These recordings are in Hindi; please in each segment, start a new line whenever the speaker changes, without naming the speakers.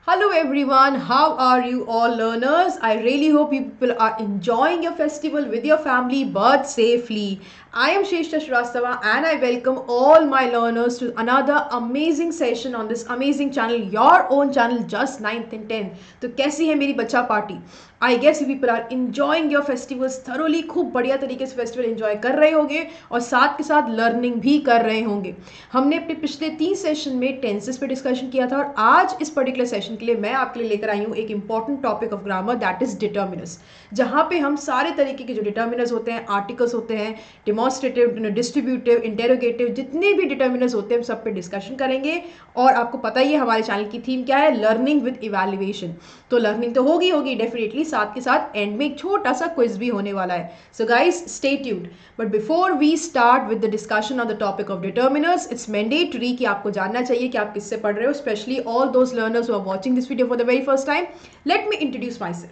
Hello everyone, how are you all learners? I really hope you people are enjoying your festival with your family but safely. I am Shrestha Shrivastava and I welcome all my learners to another amazing session on this amazing channel, your own channel, just 9th and 10th. तो कैसी है मेरी बच्चा party? I guess you people are enjoying your festivals thoroughly, खूब बढ़िया तरीके से फेस्टिवल एंजॉय कर रहे होंगे और साथ के साथ लर्निंग भी कर रहे होंगे। हमने अपने पिछले 3 सेशन में टेंसेस पे डिस्कशन किया था और आज इस पर्टिकुलर सेशन के लिए मैं आपके लिए लेकर आई हूँ एक important topic of grammar, that is determiners, जहाँ पे हम सारे तरीके के जो डिटर्मिनस होते हैं, आर्टिकल्स होते हैं, डिमॉन्स्ट्रेटिव, डिस्ट्रीब्यूटिव, इंटेरोगेटिव, जितने भी डिटर्मिनस होते हैं हम सब पे डिस्कशन करेंगे। और आपको पता ही है हमारे चैनल की थीम क्या है, लर्निंग विद इवैल्यूएशन। तो लर्निंग तो होगी डेफिनेटली, साथ के साथ एंड में एक छोटा सा क्विज भी होने वाला है। So guys stay tuned. But before we start with the discussion on the topic of determiners, it's mandatory कि आपको जानना चाहिए कि आप किससे पढ़ रहे हो, specially all those learners who are watching this video for the very first time. Let me introduce myself.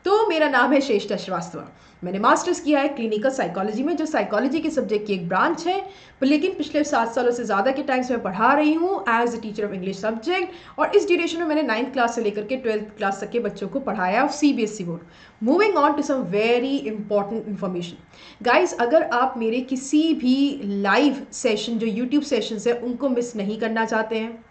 तो मेरा नाम है श्रेष्ठा श्रीवास्तव। मैंने मास्टर्स किया है क्लिनिकल साइकोलॉजी में, जो साइकोलॉजी के सब्जेक्ट की एक ब्रांच है, लेकिन पिछले 7 सालों से ज़्यादा के टाइम से मैं पढ़ा रही हूँ as a teacher of English subject. और इस ड्यूरेशन में मैंने 9th क्लास से लेकर के 12th क्लास तक के बच्चों को पढ़ाया, CBSE board. Moving on to some very important information guys, अगर आप मेरे किसी भी लाइव सेशन जो यूट्यूब सेशंस है उनको मिस नहीं करना चाहते हैं,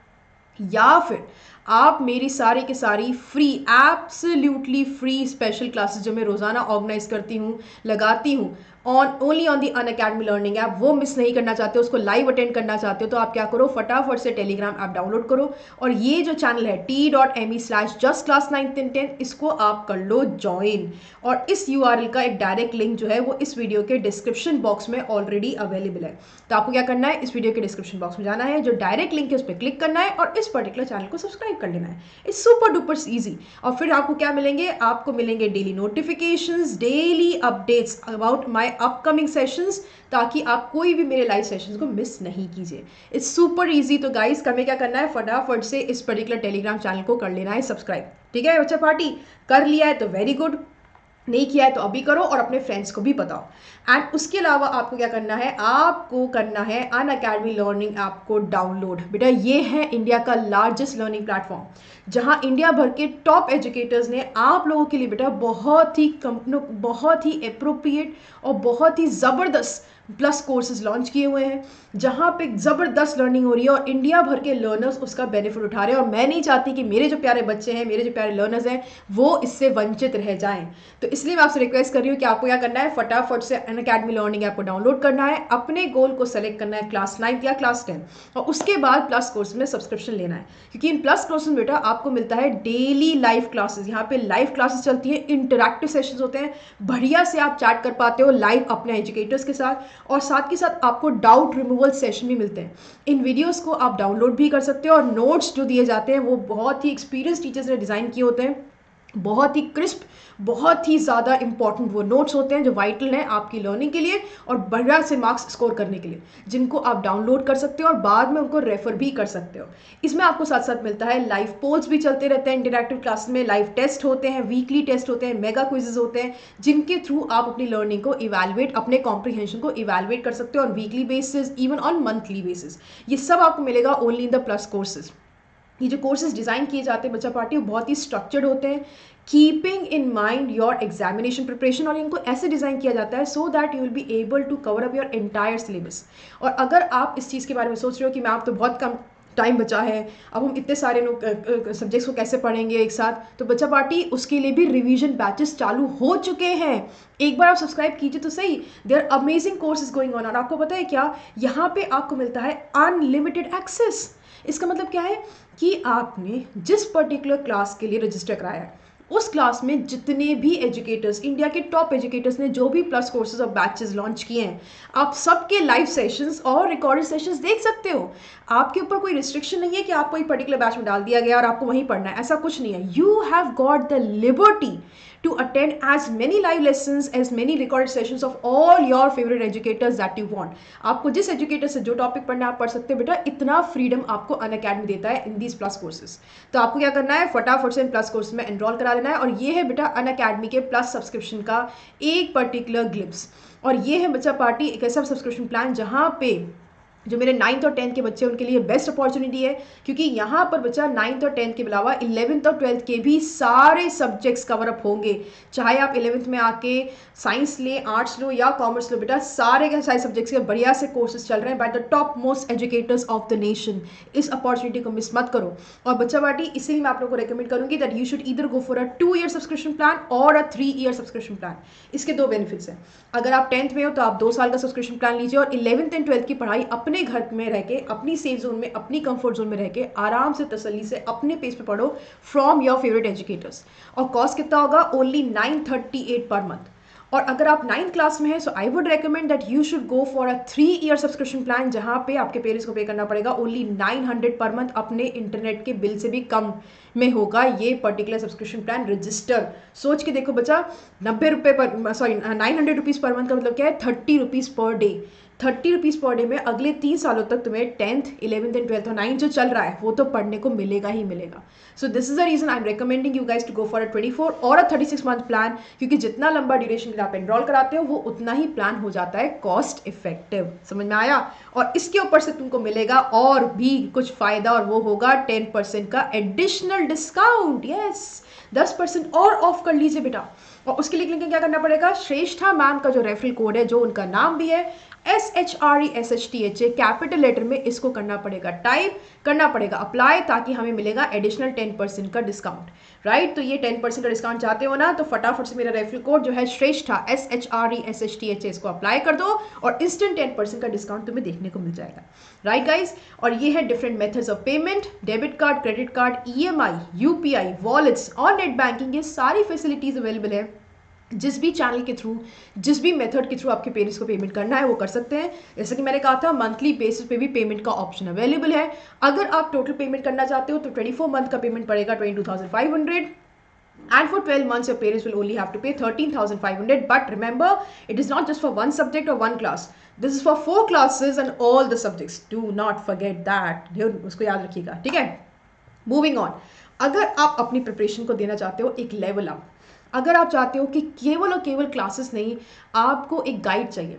या फिर आप मेरी सारी के सारी free, absolutely free special classes जो मैं रोज़ाना ऑर्गेनाइज करती हूँ, लगाती हूँ only on the Unacademy learning app, वो मिस नहीं करना चाहते हो, उसको लाइव अटेंड करना चाहते हो, तो आप क्या करो, फटाफट से टेलीग्राम ऐप डाउनलोड करो और ये जो चैनल है t.me/justclass910, इसको आप कर लो ज्वाइन। और इस URL का एक डायरेक्ट लिंक जो है वो इस वीडियो के डिस्क्रिप्शन बॉक्स में ऑलरेडी अवेलेबल है। तो आपको क्या करना है, इस वीडियो के डिस्क्रिप्शन बॉक्स में जाना है, जो डायरेक्ट लिंक है उस पर क्लिक करना है और इस पर्टिकुलर चैनल को सब्सक्राइब कर लेना है। It's super duper easy. और फिर आपको क्या मिलेंगे, आपको मिलेंगे daily notifications, daily updates about my upcoming sessions, ताकि आप कोई भी मेरे लाइव सेशंस को मिस नहीं कीजिए। It's super easy. तो गाइस हमें क्या करना है, फटाफट से इस पर्टिकुलर टेलीग्राम चैनल को कर लेना है सब्सक्राइब। ठीक है बच्चा पार्टी, कर लिया है तो वेरी गुड, नहीं किया है तो अभी करो और अपने फ्रेंड्स को भी बताओ। एंड उसके अलावा आपको क्या करना है, आपको करना है अनअकैडमी लर्निंग ऐप को डाउनलोड। बेटा ये है इंडिया का लार्जेस्ट लर्निंग प्लेटफॉर्म, जहां इंडिया भर के टॉप एजुकेटर्स ने आप लोगों के लिए बेटा बहुत ही अप्रोप्रिएट और बहुत ही ज़बरदस्त प्लस कोर्सेज लॉन्च किए हुए हैं, जहाँ पे ज़बरदस्त लर्निंग हो रही है और इंडिया भर के लर्नर्स उसका बेनिफिट उठा रहे हैं। और मैं नहीं चाहती कि मेरे जो प्यारे बच्चे हैं, मेरे जो प्यारे लर्नर्स हैं, वो इससे वंचित रह जाएं। तो इसलिए मैं आपसे रिक्वेस्ट कर रही हूँ कि आपको क्या करना है, फटाफट से अनअकैडमी लर्निंग ऐप को डाउनलोड करना है, अपने गोल को सेलेक्ट करना है क्लास 9 या क्लास 10, और उसके बाद प्लस कोर्स में सब्सक्रिप्शन लेना है। क्योंकि इन प्लस कोर्स में बेटा आपको मिलता है डेली लाइव क्लासेस। यहाँ पे लाइव क्लासेस चलती है, इंटरैक्टिव सेशंस होते हैं, बढ़िया से आप चैट कर पाते हो लाइव अपने एजुकेटर्स के साथ, और साथ के साथ आपको डाउट रिमूवल सेशन भी मिलते हैं। इन वीडियोस को आप डाउनलोड भी कर सकते हो और नोट्स जो दिए जाते हैं वो बहुत ही एक्सपीरियंस टीचर्स ने डिज़ाइन किए होते हैं, बहुत ही क्रिस्प, बहुत ही ज़्यादा इंपॉर्टेंट वो नोट्स होते हैं जो वाइटल हैं आपकी लर्निंग के लिए और बढ़िया से मार्क्स स्कोर करने के लिए, जिनको आप डाउनलोड कर सकते हो और बाद में उनको रेफर भी कर सकते हो। इसमें आपको साथ साथ मिलता है लाइव पोल्स भी चलते रहते हैं, इंटरैक्टिव क्लास में लाइव टेस्ट होते हैं, वीकली टेस्ट होते हैं, मेगा क्विजेज होते हैं, जिनके थ्रू आप अपनी लर्निंग को इवैल्यूएट, अपने कॉम्प्रिहेंशन को इवैल्यूएट कर सकते हो on weekly basis, even on monthly basis. ये सब आपको मिलेगा only in the plus courses. ये जो कोर्सेज डिज़ाइन किए जाते हैं बच्चा पार्टी, वो बहुत ही स्ट्रक्चर्ड होते हैं, keeping in mind your examination preparation, और इनको ऐसे डिज़ाइन किया जाता है so that you will be able to cover up your entire syllabus. और अगर आप इस चीज़ के बारे में सोच रहे हो कि मैं आप तो बहुत कम टाइम बचा है, अब हम इतने सारे सब्जेक्ट्स को कैसे पढ़ेंगे एक साथ, तो बच्चा पार्टी उसके लिए भी रिवीजन बैचेस चालू हो चुके हैं। एक बार आप सब्सक्राइब कीजिए तो सही, there amazing courses going on. और आपको पता है क्या, यहाँ पे आपको मिलता है अनलिमिटेड एक्सेस। इसका मतलब क्या है कि आपने जिस पर्टिकुलर क्लास के लिए रजिस्टर कराया है, उस क्लास में जितने भी एजुकेटर्स, इंडिया के टॉप एजुकेटर्स ने जो भी प्लस कोर्सेज और बैचेस लॉन्च किए हैं, आप सबके लाइव सेशंस और रिकॉर्डेड सेशंस देख सकते हो। आपके ऊपर कोई रिस्ट्रिक्शन नहीं है कि आपको एक पर्टिकुलर बैच में डाल दिया गया और आपको वहीं पढ़ना है, ऐसा कुछ नहीं है। You have got the liberty to attend as many live lessons, as many recorded sessions of all your favorite educators that you want. आपको जिस एजुकेटर से जो टॉपिक पढ़ना है आप पढ़ सकते हो बेटा, इतना फ्रीडम आपको अनअकैडमी देता है इन दीज प्लस कोर्सेज। तो आपको क्या करना है, फटाफट से इन प्लस कोर्स में एनरोल करा लेना है। और ये है बेटा अनअकैडमी के प्लस सब्सक्रिप्शन का एक पर्टिकुलर ग्लिम्स। और ये है बच्चा पार्टी एक ऐसा सब्सक्रिप्शन प्लान जहाँ पे जो मेरे 9th और 10th के बच्चे उनके लिए बेस्ट अपॉर्चुनिटी है, क्योंकि यहाँ पर बच्चा 9th और 10th के अलावा 11th और 12th के भी सारे सब्जेक्ट्स कवर अप होंगे। चाहे आप 11th में आके साइंस ले, आर्ट्स लो या कॉमर्स लो, बेटा सारे के सारे सब्जेक्ट्स के बढ़िया से कोर्सेज चल रहे हैं by the top most educators of the nation. इस अपॉर्चुनिटी को मिस मत करो। और बच्चा पार्टी इसीलिए मैं आप लोगों को रिकमेंड करूंगी that you should either go for a 2 year subscription plan और अ 3 ईयर सब्सक्रिप्शन प्लान। इसके दो बेनिफिट्स हैं। अगर आप 10th में हो तो आप 2 साल का सब्सक्रिप्शन प्लान लीजिए और 11th एंड 12th की पढ़ाई अपने घर में रह के, अपनी सेफ जोन में, अपनी कंफर्ट जोन में रह के आराम से तसल्ली से अपने पेस पे पढ़ो फ्रॉम योर फेवरेट एजुकेटर्स। और कॉस्ट कितना होगा? Only 938 per month. और अगर आप 9th क्लास में हैं so I would recommend that you should go for a 3 year subscription plan, जहां पे आपके पेरेंट्स को पे करना पड़ेगा ओनली 900 पर मंथ, अपने इंटरनेट के बिल से भी कम में होगा ये पर्टिकुलर सब्सक्रिप्शन प्लान। रजिस्टर सोच के देखो बच्चा, 90 रुपये पर, सॉरी 900 रुपीज़ पर मंथ का मतलब क्या है? 30 rupees per day. 30 rupees per day में अगले 3 सालों तक तुम्हें 10th, 11th एंड 12th और 9th जो चल रहा है वो तो पढ़ने को मिलेगा ही मिलेगा। So this is the reason I am recommending you guys to go for a 24 और अ 36 मंथ प्लान, क्योंकि जितना लंबा ड्यूरेशन के लिए आप एनरोल कराते हो वो उतना ही प्लान हो जाता है कॉस्ट इफेक्टिव। समझ में आया? और इसके ऊपर से तुमको मिलेगा और भी कुछ फायदा, और वो होगा 10% का एडिशनल डिस्काउंट। यस, 10% और ऑफ कर लीजिए बेटा। और उसके लिए क्या करना पड़ेगा? श्रेष्ठा मैम का जो रेफरल कोड है, जो उनका नाम भी है SHRESHTHA, कैपिटल लेटर में इसको करना पड़ेगा, टाइप करना पड़ेगा अप्लाई, ताकि हमें मिलेगा एडिशनल 10% का डिस्काउंट। राइट, तो ये 10% का डिस्काउंट चाहते हो ना, तो फटाफट से मेरा रेफरल कोड जो है श्रेष्ठा SHRESHTHA इसको अप्लाई कर दो और इंस्टेंट 10% का डिस्काउंट तुम्हें देखने को मिल जाएगा। राइट गाइज, और ये है different methods of payment, debit card, credit card, EMI, UPI, wallets और नेट बैंकिंग, ये सारी फैसिलिटीज अवेलेबल है। जिस भी चैनल के थ्रू, जिस भी मेथड के थ्रू आपके पेरेंट्स को पेमेंट करना है वो कर सकते हैं। जैसे कि मैंने कहा था, मंथली बेसिस पे भी पेमेंट का ऑप्शन अवेलेबल है। अगर आप टोटल पेमेंट करना चाहते हो तो 24 मंथ का पेमेंट पड़ेगा 22,500, and for 12 months your parents will only have to pay 13,500. But remember, it is not just for one subject or one class. This is for 4 classes and all the subjects. Do not forget that. उसको याद रखिएगा, ठीक है? मूविंग ऑन, अगर आप अपनी प्रिपरेशन को देना चाहते हो एक लेवल अप, अगर आप चाहते हो कि केवल और केवल क्लासेस नहीं, आपको एक गाइड चाहिए,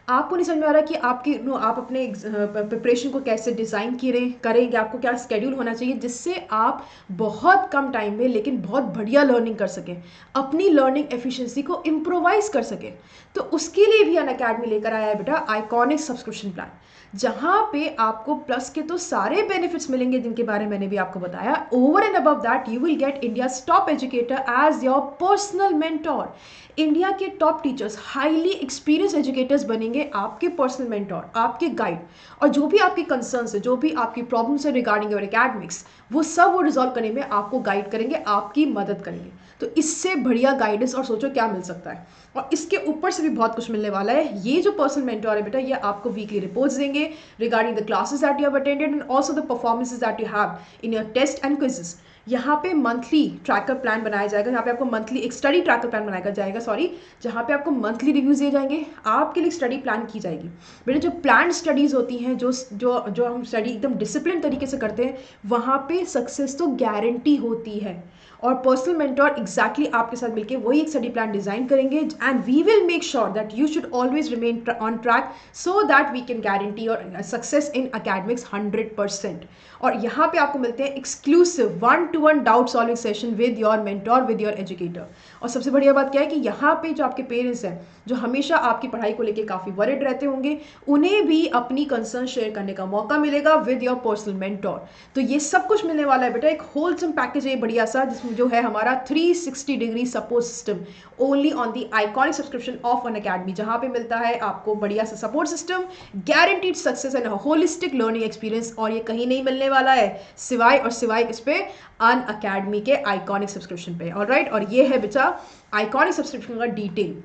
आपको नहीं समझ में आ रहा कि आप अपने प्रिपरेशन को कैसे डिज़ाइन करेंगे, आपको क्या स्केड्यूल होना चाहिए जिससे आप बहुत कम टाइम में लेकिन बहुत बढ़िया लर्निंग कर सकें, अपनी लर्निंग एफिशिएंसी को इम्प्रोवाइज कर सकें, तो उसके लिए भी अनअकैडमी लेकर आया है बेटा आइकॉनिक सब्सक्रिप्शन प्लान, जहां पे आपको प्लस के तो सारे बेनिफिट्स मिलेंगे जिनके बारे में मैंने भी आपको बताया। Over and above that you will get India top educator as your personal mentor. India के top teachers, highly experience educators बनेंगे आपके पर्सनल मेंटोर, आपके गाइड, और जो भी आपकी कंसर्न्स है, जो भी आपकी प्रॉब्लम्स है रिगार्डिंग योर एकेडमिक्स, वो सब वो रिजॉल्व करने में आपको गाइड करेंगे, आपकी मदद करेंगे। तो इससे बढ़िया गाइडेंस और सोचो क्या मिल सकता है। और इसके ऊपर से भी बहुत कुछ मिलने वाला है। ये जो पर्सनल मेंटोर है बेटा, ये आपको वीकली रिपोर्ट्स देंगे regarding the classes that you have attended and also the performances that you have in your test and quizzes. यहाँ पे मंथली ट्रैकर प्लान बनाया जाएगा, यहाँ पे आपको मंथली एक स्टडी ट्रैकर प्लान बनाया जाएगा, जहाँ पे आपको मंथली रिव्यूज दिए जाएंगे, आपके लिए स्टडी प्लान की जाएगी। बेटा जो प्लान स्टडीज होती हैं, जो हम स्टडी एकदम डिसिप्लिन तरीके से करते हैं, वहाँ पे सक्सेस तो गारंटी होती है। और पर्सनल मेंटोर एग्जैक्टली आपके साथ मिलकर वही एक स्टडी प्लान डिजाइन करेंगे, and we will make sure that you should always remain on track so that we can guarantee your success in academics 100%। और यहाँ पे आपको मिलते हैं exclusive 1-to-1 doubt solving session with your mentor, with your educator. और सबसे बढ़िया बात क्या है कि यहाँ पे जो आपके पेरेंट्स हैं, जो हमेशा आपकी पढ़ाई को लेकर काफ़ी वरिड रहते होंगे, उन्हें भी अपनी कंसर्न शेयर करने का मौका मिलेगा विद योर पर्सनल मेंटोर। तो ये सब कुछ मिलने वाला है बेटा, एक होलसम पैकेज है बढ़िया सा, जिसमें जो है हमारा 360 degree support system only on the iconic subscription of Unacademy, जहाँ पे मिलता है आपको बढ़िया सा support system, guaranteed success and holistic learning experience. और ये कहीं नहीं मिलने वाला है सिवाय किस पे? अनअकैडमी के आइकॉनिक सब्सक्रिप्शन पे। ऑलराइट, और ये है बेटा आइकॉनिक सब्सक्रिप्शन का डिटेल।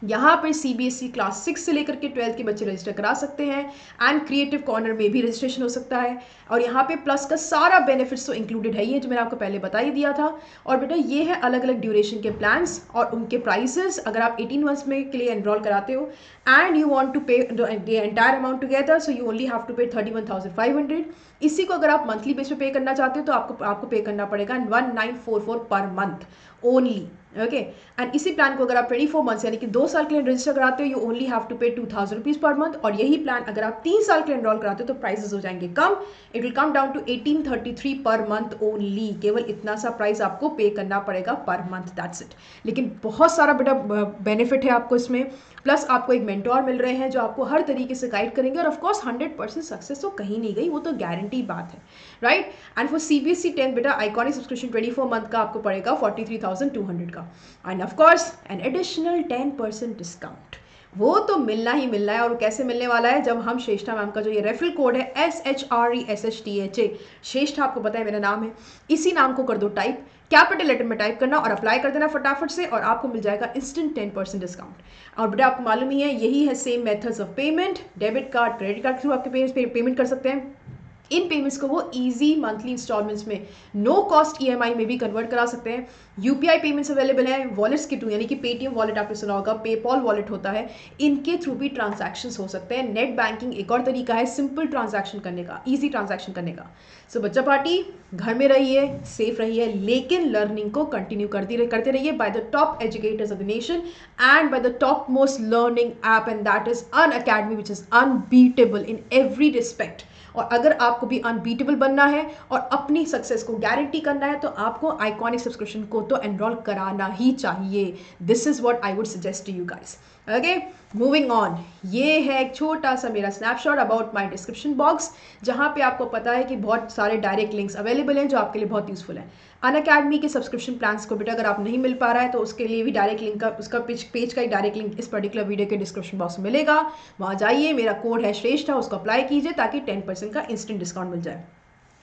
यहाँ पर CBSE क्लास 6 से लेकर के 12th के बच्चे रजिस्टर करा सकते हैं, एंड क्रिएटिव कॉर्नर में भी रजिस्ट्रेशन हो सकता है। और यहाँ पे प्लस का सारा बेनिफिट्स तो इंक्लूडेड है, ये जो मैंने आपको पहले बता ही दिया था। और बेटा ये है अलग अलग ड्यूरेशन के प्लान्स और उनके प्राइसेस। अगर आप 18 मंथ्स में के लिए एनरोल कराते हो and you want to pay the entire amount together, so you only have to pay 31,500। इसी को अगर आप मंथली बेस पे पे करना चाहते हो तो आपको पे करना पड़ेगा 1944 per month. Only. Okay, and इसी प्लान को अगर आप 24 मंथ्स यानी कि 2 साल के लिए रजिस्टर कराते हो, यू ओनली हैव टू पे 2000 रुपीज पर मंथ। और यही प्लान अगर आप 3 साल के लिए एनरोल कराते हो तो प्राइसेस हो जाएंगे कम, it will come down to 1833 पर मंथ ओनली। केवल इतना सा प्राइस आपको पे करना पड़ेगा पर मंथ, दैट्स इट। लेकिन बहुत सारा बड़ा बेनिफिट है आपको इसमें, प्लस आपको एक मेंटोर मिल रहे हैं जो आपको हर तरीके से गाइड करेंगे, और ऑफकोर्स 100% सक्सेस तो कहीं नहीं गई, वो तो गारंटी बात है, राइट। एंड फॉर CBSE 10 बेटा आइकॉनिक सब्सक्रिप्शन 24 मंथ का आपको पड़ेगा 43,200 का, and of course an additional 10% discount, वो तो मिलना ही मिलना है। और कैसे मिलने वाला है, जब हम श्रेष्ठा मैम का जो ये रेफरल कोड है SHRESSTHA, श्रेष्ठा आपको पता है मेरा नाम है, इसी नाम को कर दो टाइप, कैपिटल लेटर में टाइप करना और अप्लाई कर देना फटाफट से, और आपको मिल जाएगा इंस्टेंट 10% डिस्काउंट। और बेटा आपको मालूम ही है यही है same methods of payment, debit card credit card के थ्रू आपके पेमेंट कर सकते हैं। इन पेमेंट्स को वो इजी मंथली इंस्टॉलमेंट्स में नो कॉस्ट EMI में भी कन्वर्ट करा सकते हैं। UPI पेमेंट्स अवेलेबल है, वॉलेट्स के थ्रू, यानी कि पेटीएम वॉलेट आपने सुना होगा, पेपॉल वॉलेट होता है, इनके थ्रू भी ट्रांजैक्शंस हो सकते हैं। नेट बैंकिंग एक और तरीका है सिंपल ट्रांजैक्शन करने का, ईजी ट्रांजैक्शन करने का। सो बच्चा पार्टी घर में रहिए, सेफ रहिए, लेकिन लर्निंग को कंटिन्यू करते रहिए by the top educators of the nation and by the top most learning app, and that is Unacademy, which is unbeatable in every respect. और अगर आपको भी अनबीटेबल बनना है और अपनी सक्सेस को गारंटी करना है तो आपको आइकॉनिक सब्सक्रिप्शन को तो एनरोल कराना ही चाहिए। This is what I would suggest to you guys. Okay, moving on, ये है एक छोटा सा मेरा snapshot about my description box, जहां पे आपको पता है कि बहुत सारे डायरेक्ट लिंक्स अवेलेबल हैं जो आपके लिए बहुत यूजफुल है। अनअकैडमी के सब्सक्रिप्शन प्लान्स को बेटा अगर आप नहीं मिल पा रहा है तो उसके लिए भी डायरेक्ट लिंक का, उसका पेज का ही डायरेक्ट लिंक इस पर्टिकुलर वीडियो के डिस्क्रिप्शन बॉक्स में मिलेगा। वहाँ जाइए, मेरा कोड है श्रेष्ठा, उसको अप्लाई कीजिए ताकि 10% का इंस्टेंट डिस्काउंट मिल जाए।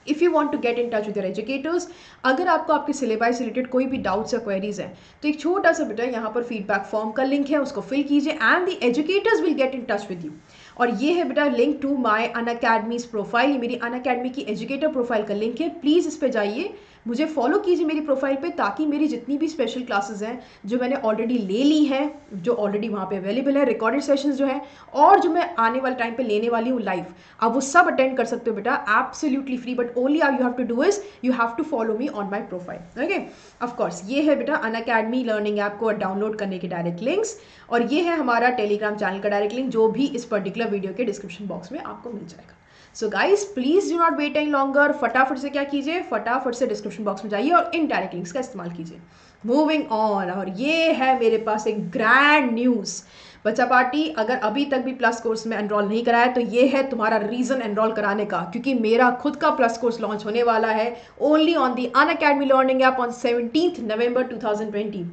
If you want to get in touch with your educators, अगर आपको आपके सिलेबस से रिलेटेड कोई भी डाउट्स या क्वेरीज है तो एक छोटा सा बेटा यहाँ पर फीडबैक फॉर्म का लिंक है, उसको फिल कीजिए and the educators will get in touch with you. और ये है बेटा link to my Unacademy's profile, ये मेरी अनअकैडमी की एजुकेटर प्रोफाइल का लिंक है। प्लीज़ इस पर जाइए, मुझे फॉलो कीजिए मेरी प्रोफाइल पे, ताकि मेरी जितनी भी स्पेशल क्लासेस हैं जो मैंने ऑलरेडी ले ली हैं, जो ऑलरेडी वहाँ पे अवेलेबल है, रिकॉर्डेड सेशंस जो है, और जो मैं आने वाले टाइम पे लेने वाली हूँ लाइव, आप वो सब अटेंड कर सकते हो बेटा absolutely free. But only you have to do is you have to follow me on my profile. Okay, of course ये है बेटा अनअकैडमी लर्निंग ऐप को डाउनलोड करने के डायरेक्ट लिंक्स, और ये है हमारा टेलीग्राम चैनल का डायरेक्ट लिंक, जो भी इस पर्टिकुलर वीडियो के डिस्क्रिप्शन बॉक्स में आपको मिल जाएगा। So guys please do not wait any longer, फटाफट से क्या कीजिए, फटाफट से डिस्क्रिप्शन बॉक्स में जाइए और इन डायरेक्ट लिंक्स का इस्तेमाल कीजिए। मूविंग ऑन, और ये है मेरे पास एक ग्रैंड न्यूज़। बच्चा पार्टी, अगर अभी तक भी प्लस कोर्स में एनरोल नहीं कराया तो ये है तुम्हारा रीजन एनरोल कराने का, क्योंकि मेरा खुद का प्लस कोर्स लॉन्च होने वाला है only on the Unacademy learning app on 17 नवंबर 2020।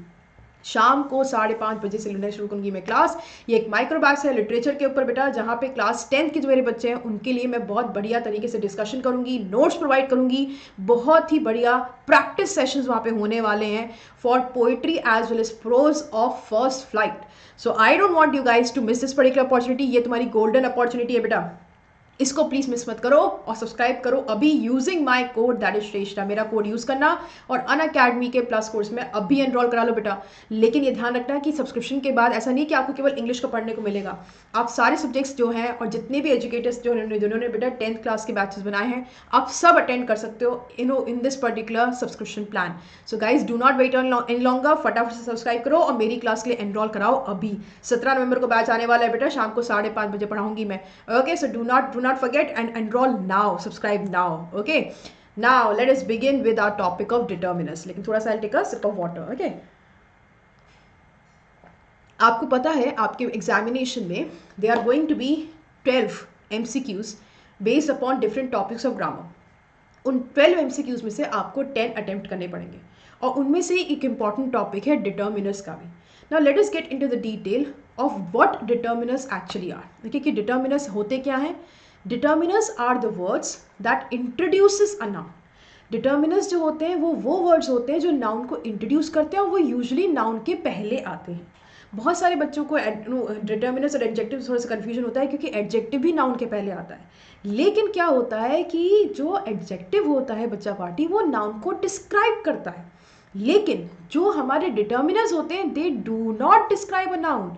शाम को 5:30 बजे से लेना शुरू करूंगी मैं क्लास। ये एक माइक्रो बैच है लिटरेचर के ऊपर बेटा, जहाँ पे क्लास 10th के जो मेरे बच्चे हैं उनके लिए मैं बहुत बढ़िया तरीके से डिस्कशन करूंगी, नोट्स प्रोवाइड करूंगी, बहुत ही बढ़िया प्रैक्टिस सेशंस वहाँ पे होने वाले हैं for poetry as well as prose of first flight. So I don't want you guys to miss this particular opportunity. ये तुम्हारी गोल्डन अपॉर्चुनिटी है बेटा, इसको प्लीज मिस मत करो और सब्सक्राइब करो अभी using my code that is Shreshtha. मेरा कोड यूज करना और अनअकैडमी के प्लस कोर्स में अभी एनरोल करा लो बेटा। लेकिन ये ध्यान रखना कि सब्सक्रिप्शन के बाद ऐसा नहीं कि आपको केवल इंग्लिश का पढ़ने को मिलेगा, आप सारे सब्जेक्ट्स जो हैं और जितने भी एजुकेटर्स जिन्होंने बेटा 10th क्लास के बैचेस बनाए हैं आप सब अटेंड कर सकते हो in this particular subscription plan. So guys do not wait any longer, फटाफट से सब्सक्राइब करो और मेरी क्लास के लिए एनरोल कराओ अभी। 17 नवंबर को बैच आने वाला है बेटा, शाम को 5:30 बजे पढ़ाऊंगी मैं। Okay, so do not forget and enroll now, subscribe now. Okay, now let us begin with our topic of determinants. लेकिन थोड़ा सा I'll take a sip of water. Okay, आपको पता है आपके एग्जामिनेशन में they are going to be 12 MCQs based upon different topics of grammar. उन 12 MCQs में से आपको 10 अटेम्प्ट करने पड़ेंगे और उनमें से एक इम्पॉर्टेंट टॉपिक है डिटर्मिनर्स का भी। Now let us get into the detail of what determinants actually are. देखिए कि डिटर्मिनर्स होते क्या हैं। Determiners are the words that introduces a noun. Determiners जो होते हैं वो वर्ड्स होते हैं जो नाउन को इंट्रोड्यूस करते हैं और वो यूजुअली नाउन के पहले आते हैं। बहुत सारे बच्चों को डिटर्मिनर्स और एडजेक्टिव थोड़ा सा कन्फ्यूजन होता है क्योंकि एडजेक्टिव भी नाउन के पहले आता है। लेकिन क्या होता है कि जो एडजेक्टिव होता है बच्चा पार्टी वो नाउन को डिस्क्राइब करता है, लेकिन जो हमारे डिटर्मिनर्स होते हैं they do not describe a noun.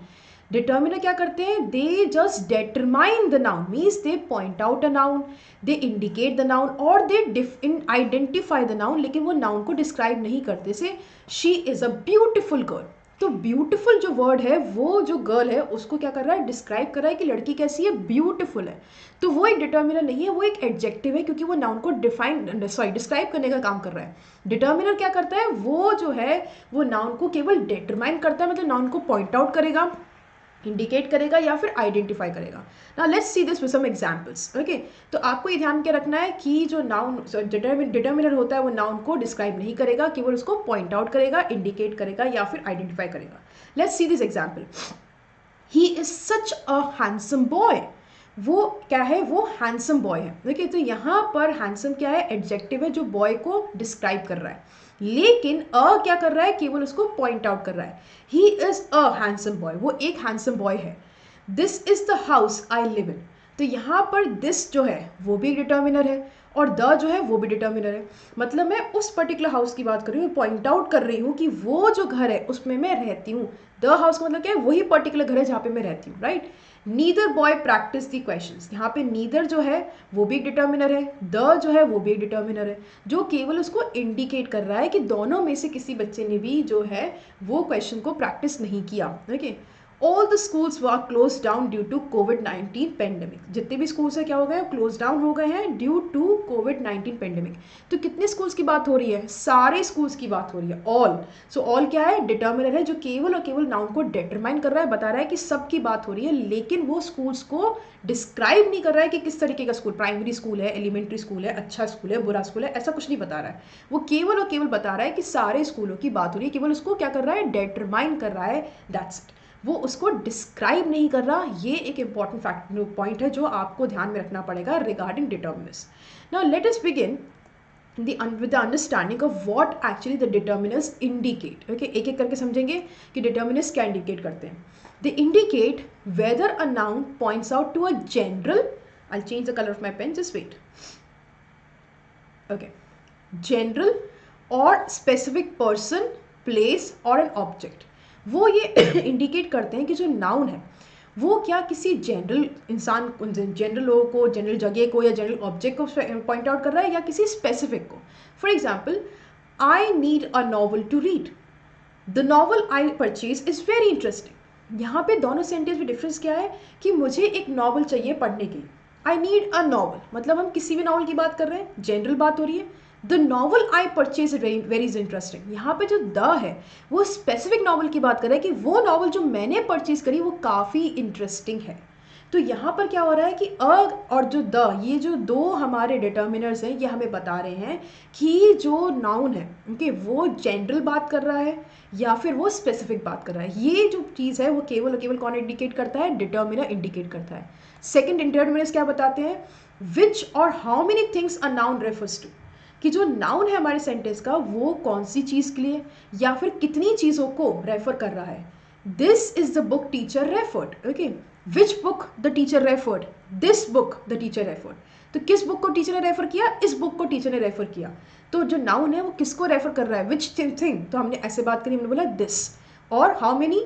Determiner क्या करते हैं, they just determine the noun, means they point out a noun, they indicate the noun और दे आइडेंटिफाई द नाउन, लेकिन वो नाउन को डिस्क्राइब नहीं करते। से she is a beautiful girl, तो ब्यूटीफुल जो वर्ड है वो जो गर्ल है उसको क्या कर रहा है, डिस्क्राइब कर रहा है कि लड़की कैसी है, ब्यूटीफुल है। तो वो एक डिटर्मिनर नहीं है, वो एक एडजेक्टिव है, क्योंकि वो नाउन को डिस्क्राइब करने का काम कर रहा है। डिटर्मिनर क्या करता है, वो जो है वो नाउन को केवल डिटरमाइन करता है, मतलब नाउन को पॉइंट आउट करेगा, इंडिकेट करेगा या फिर आइडेंटिफाई करेगा। Now let's see this with some examples. Okay, तो आपको ये ध्यान क्या रखना है कि जो नाउन डिटर्मिनर होता है वो नाउन को डिस्क्राइब नहीं करेगा, केवल उसको पॉइंट आउट करेगा, इंडिकेट करेगा या फिर आइडेंटिफाई करेगा। Let's see this example, he is such a handsome boy, वो क्या है, वो हैंडसम बॉय है। देखिए, तो यहाँ पर हैंडसम क्या है, एडजेक्टिव है जो बॉय को डिस्क्राइब कर रहा है, लेकिन अ क्या कर रहा है, केवल उसको पॉइंट आउट कर रहा है। He is a handsome boy, वो एक हैंडसम बॉय है। This is the house I live in, तो यहाँ पर दिस जो है वो भी डिटर्मिनर है और द जो है वो भी डिटर्मिनर है। मतलब मैं उस पर्टिकुलर हाउस की बात कर रही हूँ, पॉइंट आउट कर रही हूँ कि वो जो घर है उसमें मैं रहती हूँ। द हाउस का मतलब क्या है, वही पर्टिकुलर घर है जहाँ पे मैं रहती हूँ, right. Neither boy practice the questions, यहाँ पे नीदर जो है वो भी एक डिटर्मिनर है, द जो है वो भी एक डिटर्मिनर है, जो केवल उसको इंडिकेट कर रहा है कि दोनों में से किसी बच्चे ने भी जो है वो क्वेश्चन को प्रैक्टिस नहीं किया। Okay, all the schools were close down due to कोविड-19 पेंडेमिक, जितने भी स्कूल्स है क्या हो गए, क्लोज डाउन हो गए हैं ड्यू टू कोविड-19 पेंडेमिक। तो कितने स्कूल्स की बात हो रही है, सारे स्कूल्स की बात हो रही है, ऑल। सो ऑल क्या है, डिटर्मिनर है जो केवल और केवल नाउन को डिटरमाइन कर रहा है, बता रहा है कि सब की बात हो रही है, लेकिन वो स्कूल्स को डिस्क्राइब नहीं कर रहा है कि किस तरीके का स्कूल, प्राइमरी स्कूल है, एलिमेंट्री स्कूल है, अच्छा स्कूल है, बुरा स्कूल है, ऐसा कुछ नहीं बता रहा है। वो केवल और केवल बता रहा है कि सारे स्कूलों की बात हो रही है, केवल उसको क्या कर रहा है, डिटरमाइन कर रहा है, दैट्स इट। वो उसको डिस्क्राइब नहीं कर रहा। ये एक इंपॉर्टेंट फैक्ट पॉइंट है जो आपको ध्यान में रखना पड़ेगा regarding determiners. Now let us begin with the understanding of what actually the determiners indicate. Okay, एक एक करके समझेंगे कि determiners क्या indicate करते हैं. They indicate whether a noun points out to a general. I'll change the color of my pen. Just wait. Okay, general or specific person, place or an object. वो ये इंडिकेट करते हैं कि जो नाउन है वो क्या किसी जनरल इंसान, जनरल लोगों को, जनरल जगह को या जनरल ऑब्जेक्ट को पॉइंट आउट कर रहा है या किसी स्पेसिफिक को। For example, I need a novel to read, the novel I purchase is very interesting. यहाँ पे दोनों सेंटेंस में डिफरेंस क्या है कि मुझे एक नॉवल चाहिए पढ़ने के लिए, आई नीड अ नॉवल, मतलब हम किसी भी नॉवल की बात कर रहे हैं, जनरल बात हो रही है। The novel I purchase very is interesting, यहाँ पे जो द है वो स्पेसिफिक नॉवल की बात कर रहा है कि वो नॉवल जो मैंने परचेज करी वो काफ़ी इंटरेस्टिंग है। तो यहाँ पर क्या हो रहा है कि अ और जो द, ये जो दो हमारे डिटर्मिनर्स हैं, ये हमें बता रहे हैं कि जो नाउन है ओके वो जनरल बात कर रहा है या फिर वो स्पेसिफिक बात कर रहा है। ये जो चीज़ है वो केवल और केवल कौन इंडिकेट करता है, डिटर्मिनर इंडिकेट करता है। सेकेंड डिटर्मिनर्स क्या बताते हैं, विच और how many things a noun refers to, कि जो नाउन है हमारे सेंटेंस का वो कौन सी चीज़ के लिए या फिर कितनी चीज़ों को रेफर कर रहा है। This is the book teacher referred, okay, which book the teacher referred, this book the teacher referred. तो किस बुक को टीचर ने रेफर किया, इस बुक को टीचर ने रेफर किया। तो जो नाउन है वो किसको रेफर कर रहा है, विच थिंग, तो हमने ऐसे बात करी, हमने बोला दिस। और how many,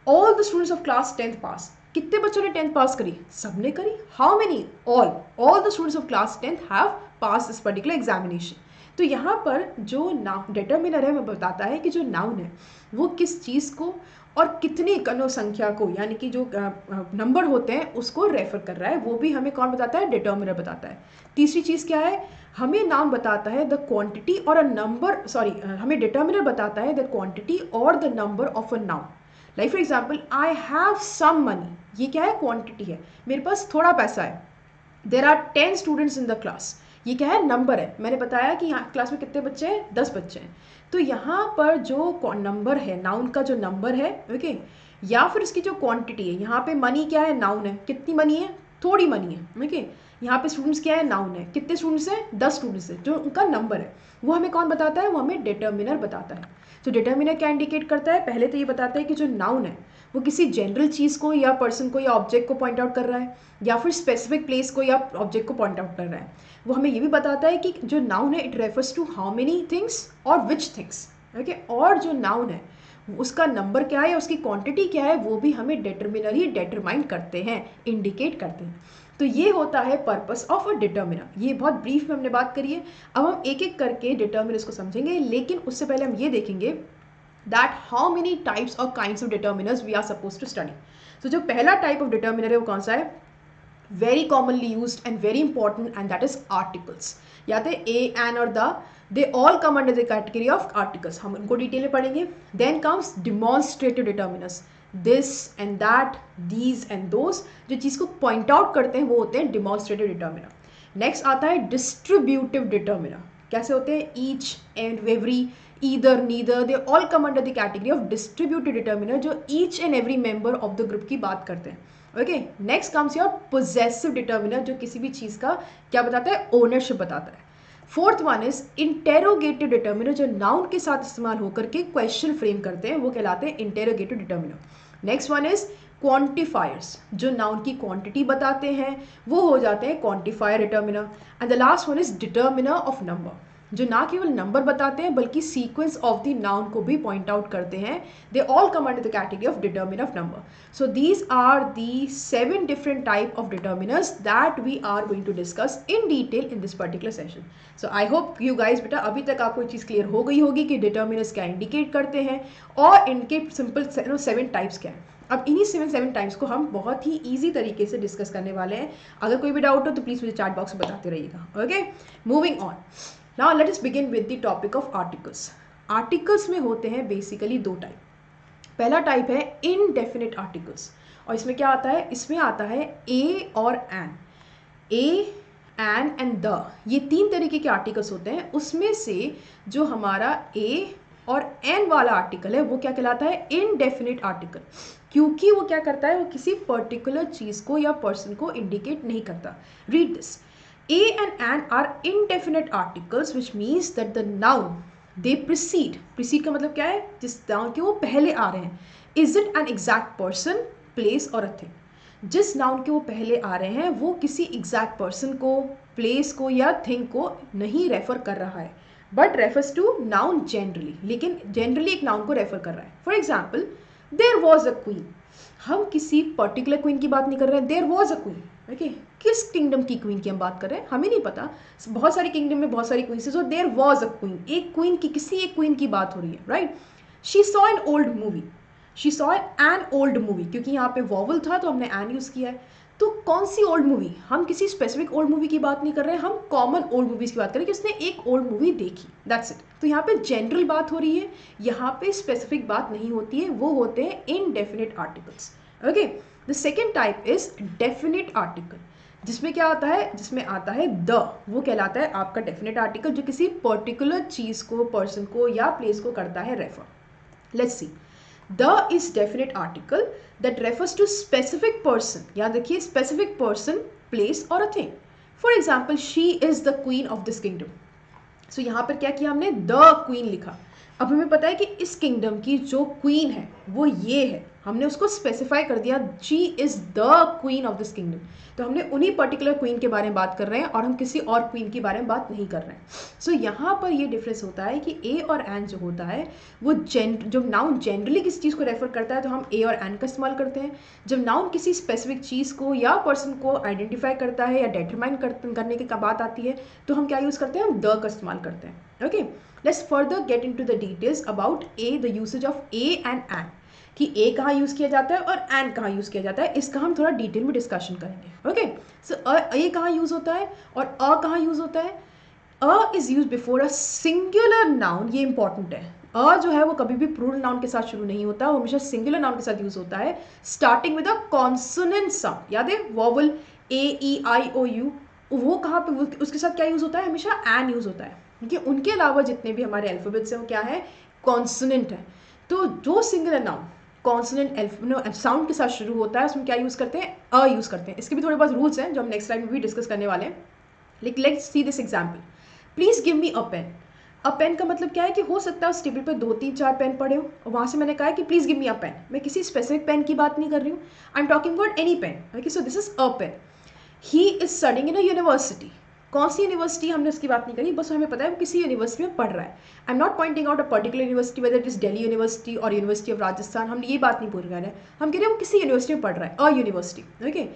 all the students of class 10th पास, कितने बच्चों ने 10th पास करी, सबने करी। How many, all the students of class 10th have pass this particular examination. तो यहाँ पर जो डिटर्मिनर है वो बताता है कि जो नाउन है वो किस चीज़ को और कितनी कनो संख्या को, यानी कि जो नंबर होते हैं उसको रेफर कर रहा है, वो भी हमें कौन बताता है, डिटर्मिनर बताता है। तीसरी चीज़ क्या है, हमें नाउन बताता है द क्वांटिटी और अ नंबर, हमें डिटर्मिनर बताता है द क्वांटिटी और the number of a noun. Like for example, I have some money, ये क्या है, क्वांटिटी है, मेरे पास थोड़ा पैसा है। There are 10 students in the class, ये क्या है, नंबर है, मैंने बताया कि यहाँ क्लास में कितने बच्चे हैं, 10 बच्चे हैं। तो यहाँ पर जो नंबर है, नाउन का जो नंबर है ओके, या फिर उसकी जो क्वांटिटी है, यहाँ पे मनी क्या है, नाउन है, कितनी मनी है, थोड़ी मनी है ओके। यहाँ पे स्टूडेंट्स क्या है, नाउन है, कितने स्टूडेंट्स हैं, 10 स्टूडेंट्स हैं, जो उनका नंबर है वो हमें कौन बताता है, वो हमें डिटर्मिनर बताता है। तो डिटर्मिनर क्या इंडिकेट करता है, पहले तो ये बताता है कि जो नाउन है वो किसी जनरल चीज़ को या पर्सन को या ऑब्जेक्ट को पॉइंट आउट कर रहा है या फिर स्पेसिफिक प्लेस को या ऑब्जेक्ट को पॉइंट आउट कर रहा है। वो हमें ये भी बताता है कि जो नाउन है it refers to how many things और विच थिंग्स ओके। और जो नाउन है उसका नंबर क्या है या उसकी क्वांटिटी क्या है वो भी हमें डिटर्मिनर ही डिटरमाइन करते हैं, इंडिकेट करते हैं। तो ये होता है पर्पस ऑफ अ डिटर्मिनर। ये बहुत ब्रीफ में हमने बात करी है। अब हम एक एक करके डिटर्मिनर्स को समझेंगे, लेकिन उससे पहले हम ये देखेंगे दैट हाउ मेनी टाइप्स और kinds of determiners we are suppose to study. तो जो पहला टाइप ऑफ डिटर्मिनर है वो कौन सा है? very commonly used and very important, and that is articles. या तो a, an और the, they all come under the category of articles. हम उनको डिटेल में पढ़ेंगे. Then comes demonstrative determiners. This and that, these and those. जो चीज़ को point out करते हैं वो होते हैं demonstrative determiner. Next आता है distributive determiner. कैसे होते हैं? each and every, either, neither, they all come under the category of distributive determiner, जो each and every member of the group की बात करते हैं. Okay, next comes your possessive determiner, जो किसी भी चीज़ का क्या बताता है? ओनरशिप बताता है. Fourth one is interrogative determiner, जो नाउन के साथ इस्तेमाल होकर के क्वेश्चन फ्रेम करते हैं, वो कहलाते हैं interrogative determiner. Next one is quantifiers, जो नाउन की क्वांटिटी बताते हैं वो हो जाते हैं quantifier determiner. And the last one is determiner of number, जो ना केवल नंबर बताते हैं बल्कि सीक्वेंस ऑफ द नाउन को भी पॉइंट आउट करते हैं. They all come under the category of determiner of number. So these are the 7 different type of determiners that we are going to discuss in detail in this particular session. So I hope you guys बेटा अभी तक आपको चीज़ क्लियर हो गई होगी कि डिटर्मिनर्स क्या इंडिकेट करते हैं और इनके सिंपल 7 टाइप्स क्या है. अब इन्हीं 7 टाइप्स को हम बहुत ही ईजी तरीके से डिस्कस करने वाले हैं. अगर कोई भी डाउट हो तो प्लीज़ मुझे चैट बॉक्स में बताते रहिएगा. Okay, moving on. Now let us begin with the topic of articles. Articles में होते हैं बेसिकली 2 टाइप. पहला टाइप है indefinite articles, और इसमें क्या आता है? इसमें आता है a और an. a, an and the, ये 3 तरीके के आर्टिकल्स होते हैं. उसमें से जो हमारा a और n वाला आर्टिकल है वो क्या कहलाता है? indefinite article, क्योंकि वो क्या करता है? वो किसी पर्टिकुलर चीज़ को या पर्सन को इंडिकेट नहीं करता. Read this. A and an are indefinite articles, which means that the noun they precede. Precede का मतलब क्या है? जिस noun के वो पहले आ रहे हैं. Is it an exact person, place or a thing? जिस noun के वो पहले आ रहे हैं वो किसी exact person को, place को या thing को नहीं रेफर कर रहा है, but refers to noun generally. लेकिन generally एक noun को रेफर कर रहा है. For example, there was a queen. हम किसी पर्टिकुलर क्वीन की बात नहीं कर रहे हैं. There was a queen. Okay, किस किंगडम की क्वीन की हम बात कर रहे हैं हमें नहीं पता. बहुत सारी किंगडम में बहुत सारी queen, so there was a queen. एक क्वीन की, किसी एक क्वीन की बात हो रही है, right. She saw an old movie. She saw an old movie, क्योंकि यहाँ पे वॉवल था तो हमने एन यूज़ किया है. तो कौन सी ओल्ड मूवी? हम किसी स्पेसिफिक ओल्ड मूवी की बात नहीं कर रहे हैं, हम कॉमन ओल्ड मूवीज़ की बात कर रहे हैं कि उसने एक ओल्ड मूवी देखी. That's it. तो यहाँ पे जनरल बात हो रही है, यहाँ पे स्पेसिफिक बात नहीं होती है. वो होते हैं indefinite articles. Okay, the second type is definite article, जिसमें क्या आता है? जिसमें आता है द. वो कहलाता है आपका डेफिनेट आर्टिकल, जो किसी पर्टिकुलर चीज़ को, पर्सन को या प्लेस को करता है refer. Let's see. The is definite article that refers to specific person. याद रखिए, स्पेसिफिक पर्सन, प्लेस और a thing. For example, she is the queen of this kingdom. So यहाँ पर क्या किया हमने? द क्वीन लिखा. अब हमें पता है कि इस किंगडम की जो क्वीन है वो ये है, हमने उसको स्पेसिफाई कर दिया. She is the queen of this kingdom. तो हमने उन्हीं पर्टिकुलर क्वीन के बारे में बात कर रहे हैं और हम किसी और क्वीन के बारे में बात नहीं कर रहे हैं. सो यहाँ पर ये डिफरेंस होता है कि ए और एन जो होता है वो जो नाउन जनरली किसी चीज़ को रेफर करता है तो हम ए और एन का इस्तेमाल करते हैं. जब नाउन किसी स्पेसिफिक चीज़ को या पर्सन को आइडेंटिफाई करता है या डिटरमाइन करने की बात आती है तो हम क्या यूज़ करते हैं? हम द का इस्तेमाल करते हैं. Okay, let's further get into the details about a, the usage of a and an, कि ए कहाँ यूज़ किया जाता है और एन कहाँ यूज़ किया जाता है. इसका हम थोड़ा डिटेल में डिस्कशन करेंगे. ओके, सो ए कहाँ यूज़ होता है और अ कहाँ यूज़ होता है? A is use before a singular noun. ये इंपॉर्टेंट है. अ जो है वो कभी भी प्लूरल नाउन के साथ शुरू नहीं होता, वो हमेशा सिंगुलर नाउन के साथ यूज़ होता है, starting with a consonant sound. याद है, vowel A, E, I, O, you, वो कहाँ पे, उसके साथ क्या यूज़ होता है? हमेशा एन यूज़ होता है, क्योंकि उनके अलावा जितने भी हमारे अल्फ़ाबेट्स हैं वो क्या है? कॉन्सोनेंट है. तो जो सिंगुलर नाउन कॉन्सोनेंट साउंड के साथ शुरू होता है उसमें क्या यूज़ करते हैं? अ यूज़ करते हैं. इसके भी थोड़े बहुत रूल्स हैं जो हम नेक्स्ट स्लाइड में भी डिस्कस करने वाले हैं. Let's see this example. Please give me a pen. A pen का मतलब क्या है कि हो सकता है उस टेबल पर 2, 3, 4 पेन पड़े हो और वहाँ से मैंने कहा कि please give me a pen. मैं किसी स्पेसिफिक पेन की बात नहीं कर रही हूँ. I am talking about any pen. Okay, so this is a pen. He is studying in a university. कौन सी यूनिवर्सिटी हमने उसकी बात नहीं करी, बस हमें पता है वो किसी यूनिवर्सिटी में पढ़ रहा है. I am not pointing out a particular university whether it is Delhi university और यूनिवर्सिटी ऑफ राजस्थान, हम ये बात नहीं बोल रहे हैं, हम कह रहे हैं वो किसी यूनिवर्सिटी में पढ़ रहा है, a university. Okay,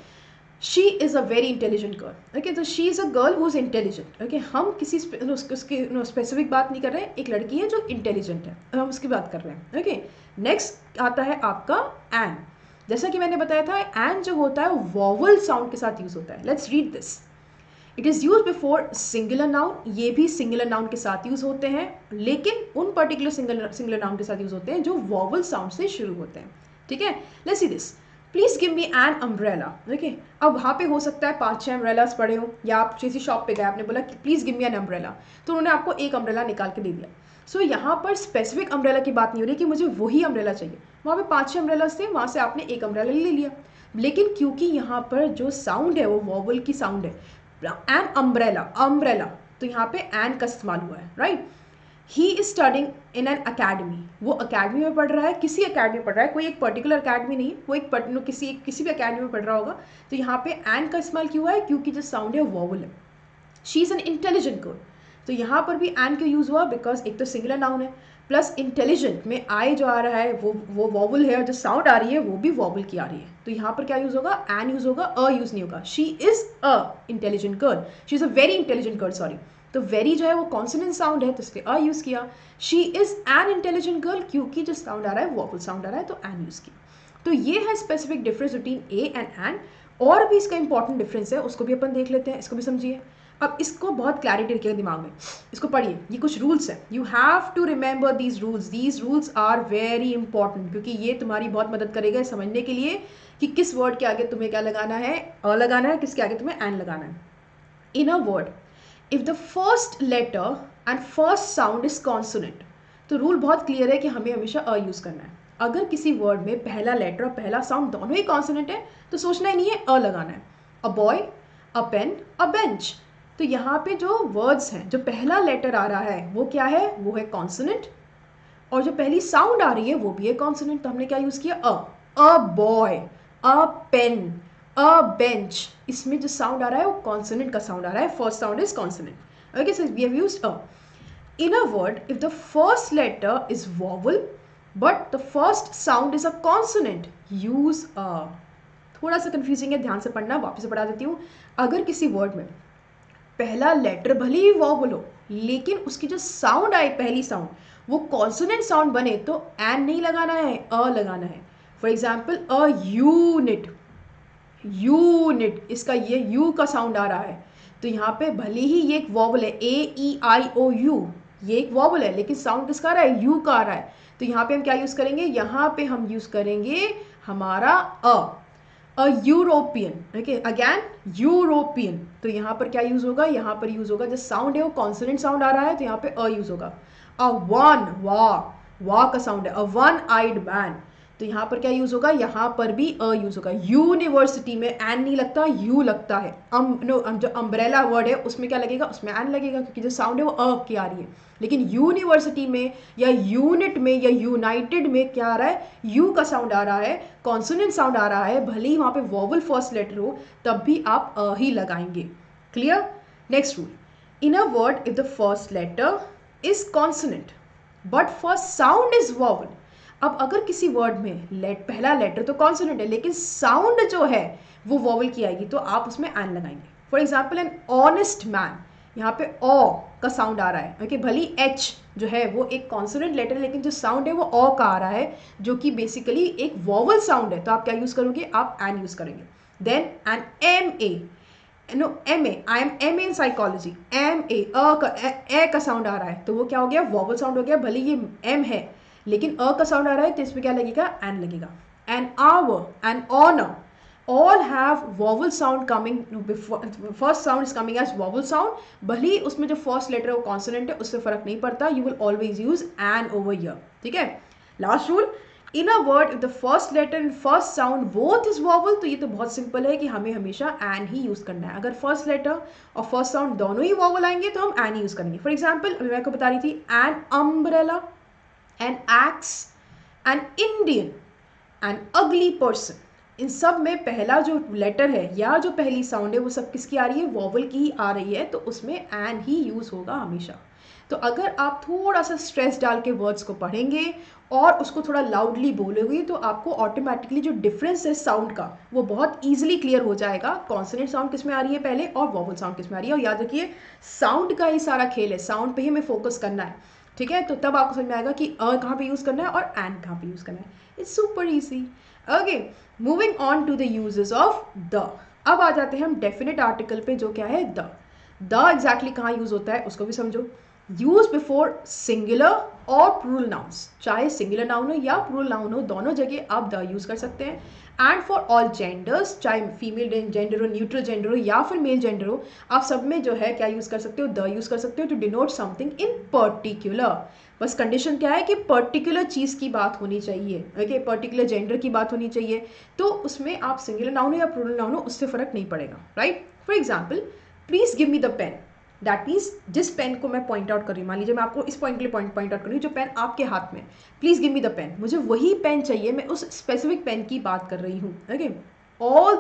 she is a very intelligent girl. Okay, तो she is a girl who is intelligent. Okay, हम किसी उसकी स्पेसिफिक बात नहीं कर रहे हैं, एक लड़की है जो इंटेलिजेंट है, हम उसकी बात कर रहे हैं. ओके, नेक्स्ट आता है आपका एन. जैसा कि मैंने बताया था, एन जो होता है वो वॉवल साउंड के साथ यूज होता है. Let's read this. It is use before singular noun. ये भी सिंगुलर नाउन के साथ यूज होते हैं, लेकिन उन पर्टिकुलर सिंगुलर नाउन के साथ यूज होते हैं जो वॉवल साउंड से शुरू होते हैं. ठीक है, let's see this. Please give me an umbrella. Okay, अब वहाँ पे हो सकता है 5-6 अम्ब्रेलास पड़े हो, या आप किसी शॉप पे गए, आपने बोला कि please give me an umbrella, तो उन्होंने आपको एक अम्ब्रेला निकाल के दे दिया. सो यहाँ पर स्पेसिफिक अम्ब्रेला की बात नहीं हो रही कि मुझे वही अम्ब्रेला चाहिए. वहाँ पे 5-6 अम्ब्रेलास थे, वहाँ से आपने एक अम्ब्रेला ले लिया, लेकिन क्योंकि यहाँ पर जो साउंड है वो वॉवल की साउंड है, एन अम्ब्रेला, अम्ब्रेला, तो यहाँ पे एन का इस्तेमाल हुआ है. Right, he is studying in an academy. वो अकेडमी में पढ़ रहा है, किसी अकेडमी में पढ़ रहा है, कोई एक पर्टिकुलर अकेडमी नहीं, वो एक किसी भी अकेडमी में पढ़ रहा होगा. तो यहाँ पे एन का इस्तेमाल क्यों हुआ है, क्योंकि जो साउंड है वो वॉवल है. She is an intelligent girl, तो यहाँ पर भी एन क्यों यूज़ हुआ, बिकॉज एक तो सिंगुलर नाउन है, प्लस इंटेलिजेंट में आई जो आ रहा है वो वॉवल है, और जो साउंड आ रही है वो भी वॉवल की आ रही है. तो यहाँ पर क्या यूज़ होगा, एन यूज़ होगा, अ यूज़ नहीं होगा. She is a intelligent girl, she is a very intelligent girl, sorry. तो वेरी जो है वो कॉन्सोनेंट साउंड है, तो इसलिए अ यूज़ किया. She is an intelligent girl, क्योंकि जो साउंड आ रहा है वॉवल साउंड आ रहा है, तो एन यूज़ किया. तो ये है specific difference between a and an. और भी इसका इंपॉर्टेंट डिफरेंस है, उसको भी अपन देख लेते हैं, इसको भी समझिए. अब इसको बहुत क्लैरिटी रखिएगा दिमाग में, इसको पढ़िए. ये कुछ रूल्स हैं, you have to remember these rules are very important, क्योंकि ये तुम्हारी बहुत मदद करेगा समझने के लिए कि किस वर्ड के आगे तुम्हें क्या लगाना है, अ लगाना है, किसके आगे तुम्हें एन लगाना है. In a word, if the first letter and first sound is consonant, तो रूल बहुत क्लियर है कि हमें हमेशा अ यूज़ करना है. अगर किसी वर्ड में पहला लेटर और पहला साउंड दोनों ही कॉन्सोनेंट है, तो सोचना ही नहीं है, अ लगाना है. A boy, a pen, a bench. तो यहाँ पे जो वर्ड्स हैं, जो पहला लेटर आ रहा है वो क्या है, वो है कॉन्सोनेंट, और जो पहली साउंड आ रही है वो भी है कॉन्सोनेंट. तो हमने क्या यूज़ किया, a boy, a pen, a bench. इसमें जो साउंड आ रहा है वो कॉन्सोनेंट का साउंड आ रहा है, first sound is consonant. Okay, so we have used a. In a word, if the first letter is vowel but the first sound is a consonant, use a. थोड़ा सा कंफ्यूजिंग है, ध्यान से पढ़ना, वापस से पढ़ा देती हूँ. अगर किसी वर्ड में पहला लेटर भले ही वॉवल हो, लेकिन उसकी जो साउंड आए, पहली साउंड, वो कॉन्सोनेंट साउंड बने, तो एन नहीं लगाना है, अ लगाना है. For example, a unit, unit, इसका ये यू का साउंड आ रहा है, तो यहाँ पे भले ही ये एक वॉवल है, AEIOU, ये एक वॉवल है, लेकिन साउंड किसका आ रहा है, यू का आ रहा है. तो यहाँ पे हम क्या यूज़ करेंगे, यहाँ पे हम यूज़ करेंगे हमारा a European. Okay, again European. तो यहाँ पर क्या यूज़ होगा, यहाँ पर यूज़ होगा, जो साउंड है वो कॉन्सोनेंट साउंड आ रहा है, तो यहाँ पे अ यूज़ होगा. अ वन, वाह का साउंड है, अ वन आइड मैन, तो यहाँ पर क्या यूज़ होगा, यहाँ पर भी अ यूज़ होगा. यूनिवर्सिटी में एन नहीं लगता, यू लगता है. जो अम्ब्रेला वर्ड है उसमें क्या लगेगा, उसमें एन लगेगा, क्योंकि जो साउंड है वो अ की आ रही है. लेकिन यूनिवर्सिटी में या यूनिट में या यूनाइटेड में क्या आ रहा है, यू का साउंड आ रहा है, कॉन्सोनेंट साउंड आ रहा है, भले ही वहाँ पे वॉवल फर्स्ट लेटर हो, तब भी आप अ ही लगाएंगे. Clear. Next rule, in a word if the first letter is consonant but first sound is vowel. अब अगर किसी वर्ड में पहला लेटर तो कॉन्सोनेंट है, लेकिन साउंड जो है वो वॉवल की आएगी, तो आप उसमें एन लगाएंगे. For example, an honest man, यहाँ पे ओ का साउंड आ रहा है. ओके, भली एच जो है वो एक कॉन्सोनेंट लेटर है, लेकिन जो साउंड है वो ओ का आ रहा है, जो कि बेसिकली एक वॉवल साउंड है, तो आप क्या यूज़ करोगे, आप एन यूज़ करेंगे. Then an MA, no MA, I am MA in psychology, MA, a का साउंड आ रहा है, तो वो क्या हो गया, वॉवल साउंड हो गया. भले ये M है, लेकिन अ का साउंड आ रहा है, तो इसमें क्या लगेगा, एन लगेगा. An hour, an honour, all have vowel sound coming before, first sound is coming as vowel sound. भले ही उसमें जो first letter है वो consonant है, उससे फर्क नहीं पड़ता, you will always use an over here. ठीक है. Last rule, in a word if the first letter and first sound both is vowel, तो ये तो बहुत सिंपल है कि हमें हमेशा एन ही यूज करना है. अगर फर्स्ट लेटर और फर्स्ट साउंड दोनों ही वॉवल आएंगे तो हम एन ही यूज करेंगे. फॉर एग्जाम्पल, अभी मैं आपको बता रही थी, an umbrella, an axe, an Indian, an ugly person. इन सब में पहला जो लेटर है या जो पहली साउंड है वो सब किसकी आ रही है, वॉवल की ही आ रही है, तो उसमें एन ही यूज होगा हमेशा। तो अगर आप थोड़ा सा स्ट्रेस डाल के वर्ड्स को पढ़ेंगे और उसको थोड़ा लाउडली बोलोगे तो आपको ऑटोमेटिकली जो डिफरेंस है साउंड का वो बहुत ईजिली क्लियर हो जाएगा, कॉन्सोनेंट साउंड किस में आ रही है पहले और वॉवल साउंड किस में आ रही है। और याद रखिए साउंड का ही सारा खेल है, साउंड पे ही हमें फोकस करना है, ठीक है। तो तब आपको समझ में आएगा कि अ कहाँ पे यूज़ करना है और एन कहाँ पे यूज़ करना है। It's super easy. Okay, moving on to the uses of the. अब आ जाते हैं हम डेफिनेट आर्टिकल पे, जो क्या है द एग्जैक्टली कहाँ यूज होता है उसको भी समझो। यूज बिफोर सिंगुलर और प्लूरल नाउन्स, चाहे सिंगुलर नाउन हो या प्लूरल नाउन हो, दोनों जगह आप द यूज कर सकते हैं। एंड फॉर ऑल जेंडर्स, चाहे फीमेल जेंडर हो, न्यूट्रल जेंडर हो या फिर मेल जेंडर हो, आप सब में जो है क्या यूज कर सकते हो, द यूज कर सकते हो to denote something in particular. बस कंडीशन क्या है कि पर्टिकुलर चीज़ की बात होनी चाहिए, ओके, पर्टिकुलर जेंडर की बात होनी चाहिए। तो उसमें आप सिंगुलर नाउन हो या प्लूरल नाउन हो उससे फर्क नहीं पड़ेगा, right. For example, please give me the pen, that means जिस पेन को मैं पॉइंट आउट कर रही हूँ, मान लीजिए मैं आपको इस पॉइंट के लिए पॉइंट आउट कर रही हूँ, जो पेन आपके हाथ में, please give me the pen, मुझे वही पेन चाहिए, मैं उस स्पेसिफिक पेन की बात कर रही हूँ, okay. All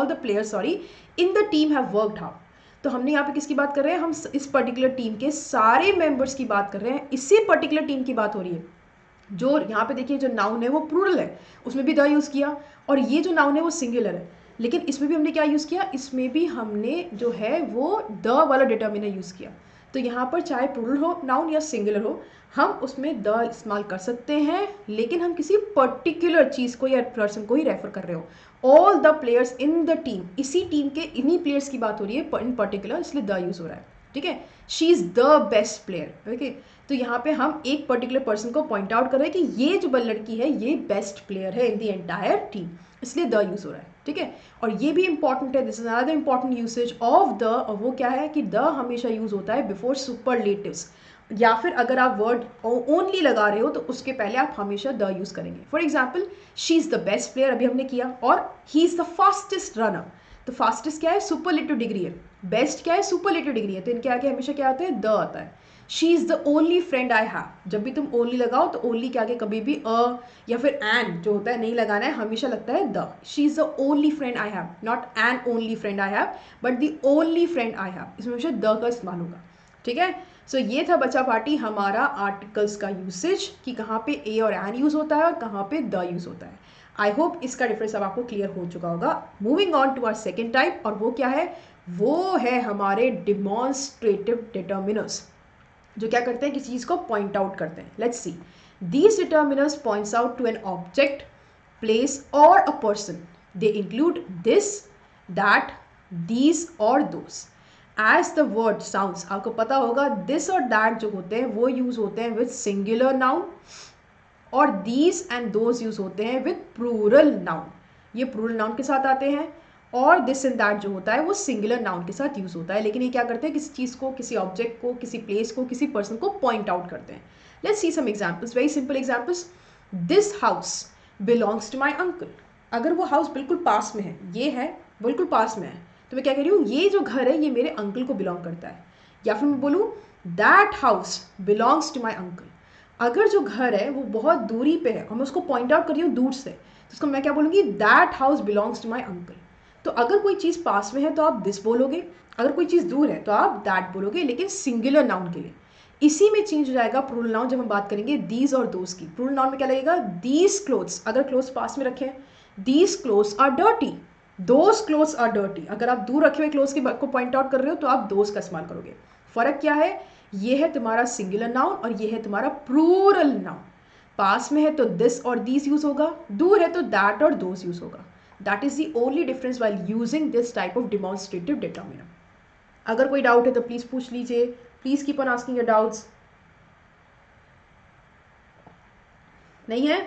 the players sorry in the team have worked hard. तो हमने यहाँ पे किसकी बात कर रहे हैं, हम इस पर्टिकुलर टीम के सारे मेंबर्स की बात कर रहे हैं, इसी पर्टिकुलर टीम की बात हो रही है। जो यहाँ पे देखिए जो नाउन है वो प्लूरल है, उसमें भी द यूज़ किया, और ये जो नाउन है वो सिंगुलर है, लेकिन इसमें भी हमने क्या यूज़ किया, इसमें भी हमने जो है वो द वाला डिटर्मिनर यूज़ किया। तो यहाँ पर चाहे प्लूरल हो नाउन या सिंगुलर हो, हम उसमें द इस्तेमाल कर सकते हैं, लेकिन हम किसी पर्टिकुलर चीज़ को या पर्सन को ही रेफर कर रहे हो। All the players in the team, इसी टीम के इन्हीं प्लेयर्स की बात हो रही है इन पर्टिकुलर, इसलिए द यूज़ हो रहा है, ठीक है। She is the best player, okay. तो यहाँ पे हम एक पर्टिकुलर पर्सन को पॉइंट आउट कर रहे हैं कि ये जो लड़की है ये बेस्ट प्लेयर है इन द एंटायर टीम, इसलिए द यूज़ हो रहा है, ठीक है। और ये भी इंपॉर्टेंट है, this is another important usage of the, और वो क्या है कि द हमेशा यूज होता है बिफोर सुपरलेटिव्स, या फिर अगर आप वर्ड ओनली लगा रहे हो तो उसके पहले आप हमेशा द यूज करेंगे। For example, she is the best player, अभी हमने किया, और he is the fastest runner. तो फास्टेस्ट क्या है, सुपरलेटिव डिग्री है, बेस्ट क्या है, सुपरलेटिव डिग्री है, तो इनके आगे हमेशा क्या आता है, द आता है। She is the only friend I have, जब भी तुम ओनली लगाओ तो ओनली के आगे कभी भी अ या फिर एन जो होता है नहीं लगाना है, हमेशा लगता है the. She is the only friend I have, not an only friend I have but the only friend I have, इसमें हमेशा द का इस्तेमाल होगा, ठीक है। सो ये था बच्चा पार्टी हमारा आर्टिकल्स का यूसेज, कि कहाँ पे ए और एन यूज होता है और कहाँ पे द यूज होता है। आई होप इसका डिफरेंस अब आपको क्लियर हो चुका होगा। Moving on to our second type, और वो क्या है, वो है हमारे डिमॉन्स्ट्रेटिव डिटर्मिनर्स, जो क्या करते हैं, किसी चीज़ को पॉइंट आउट करते हैं। Let's see, these determiners points out to an object, place और a person. They include this, that, these और those. As the word sounds, आपको पता होगा दिस और दैट जो होते हैं वो यूज होते हैं विद सिंगुलर नाउन, और दीज एंड दोज यूज होते हैं विद प्लूरल नाउन, ये प्लूरल नाउन के साथ आते हैं। और दिस एंड दैट जो होता है वो सिंगुलर नाउन के साथ यूज होता है, लेकिन ये क्या करते हैं, किसी चीज़ को, किसी ऑब्जेक्ट को, किसी प्लेस को, किसी पर्सन को पॉइंट आउट करते हैं। Let's see some examples, very simple examples. This house belongs to my uncle, अगर वो हाउस बिल्कुल पास में है, ये है बिल्कुल पास में है, तो मैं क्या कह रही हूँ, ये जो घर है ये मेरे अंकल को बिलोंग करता है। या फिर मैं बोलूँ that house belongs to my uncle, अगर जो घर है वो बहुत दूरी पे है और मैं उसको पॉइंट आउट कर रही हूँ दूर से, तो उसको मैं क्या बोलूँगी, that house belongs to my uncle. तो अगर कोई चीज़ पास में है तो आप दिस बोलोगे, अगर कोई चीज़ दूर है तो आप दैट बोलोगे, लेकिन सिंगुलर नाउन के लिए। इसी में चेंज हो जाएगा प्लूरल नाउन जब हम बात करेंगे दीज और दोस की। प्लूरल नाउन में क्या लगेगा, दीज क्लोथ्स, अगर क्लोथ्स पास में रखें, these clothes are dirty, those clothes are dirty. अगर आप दूर रखे हुए क्लोथ्स की को पॉइंट आउट कर रहे हो तो आप दोस का इस्तेमाल करोगे। फर्क क्या है, ये है तुम्हारा सिंगुलर नाउन और ये है तुम्हारा प्लूरल नाउन। पास में है तो दिस और दीज यूज होगा, दूर है तो दैट और दोस यूज होगा। That is the only difference while using this type of demonstrative determiner. अगर कोई डाउट है तो प्लीज पूछ लीजिए, please keep on asking your doubts. नहीं है,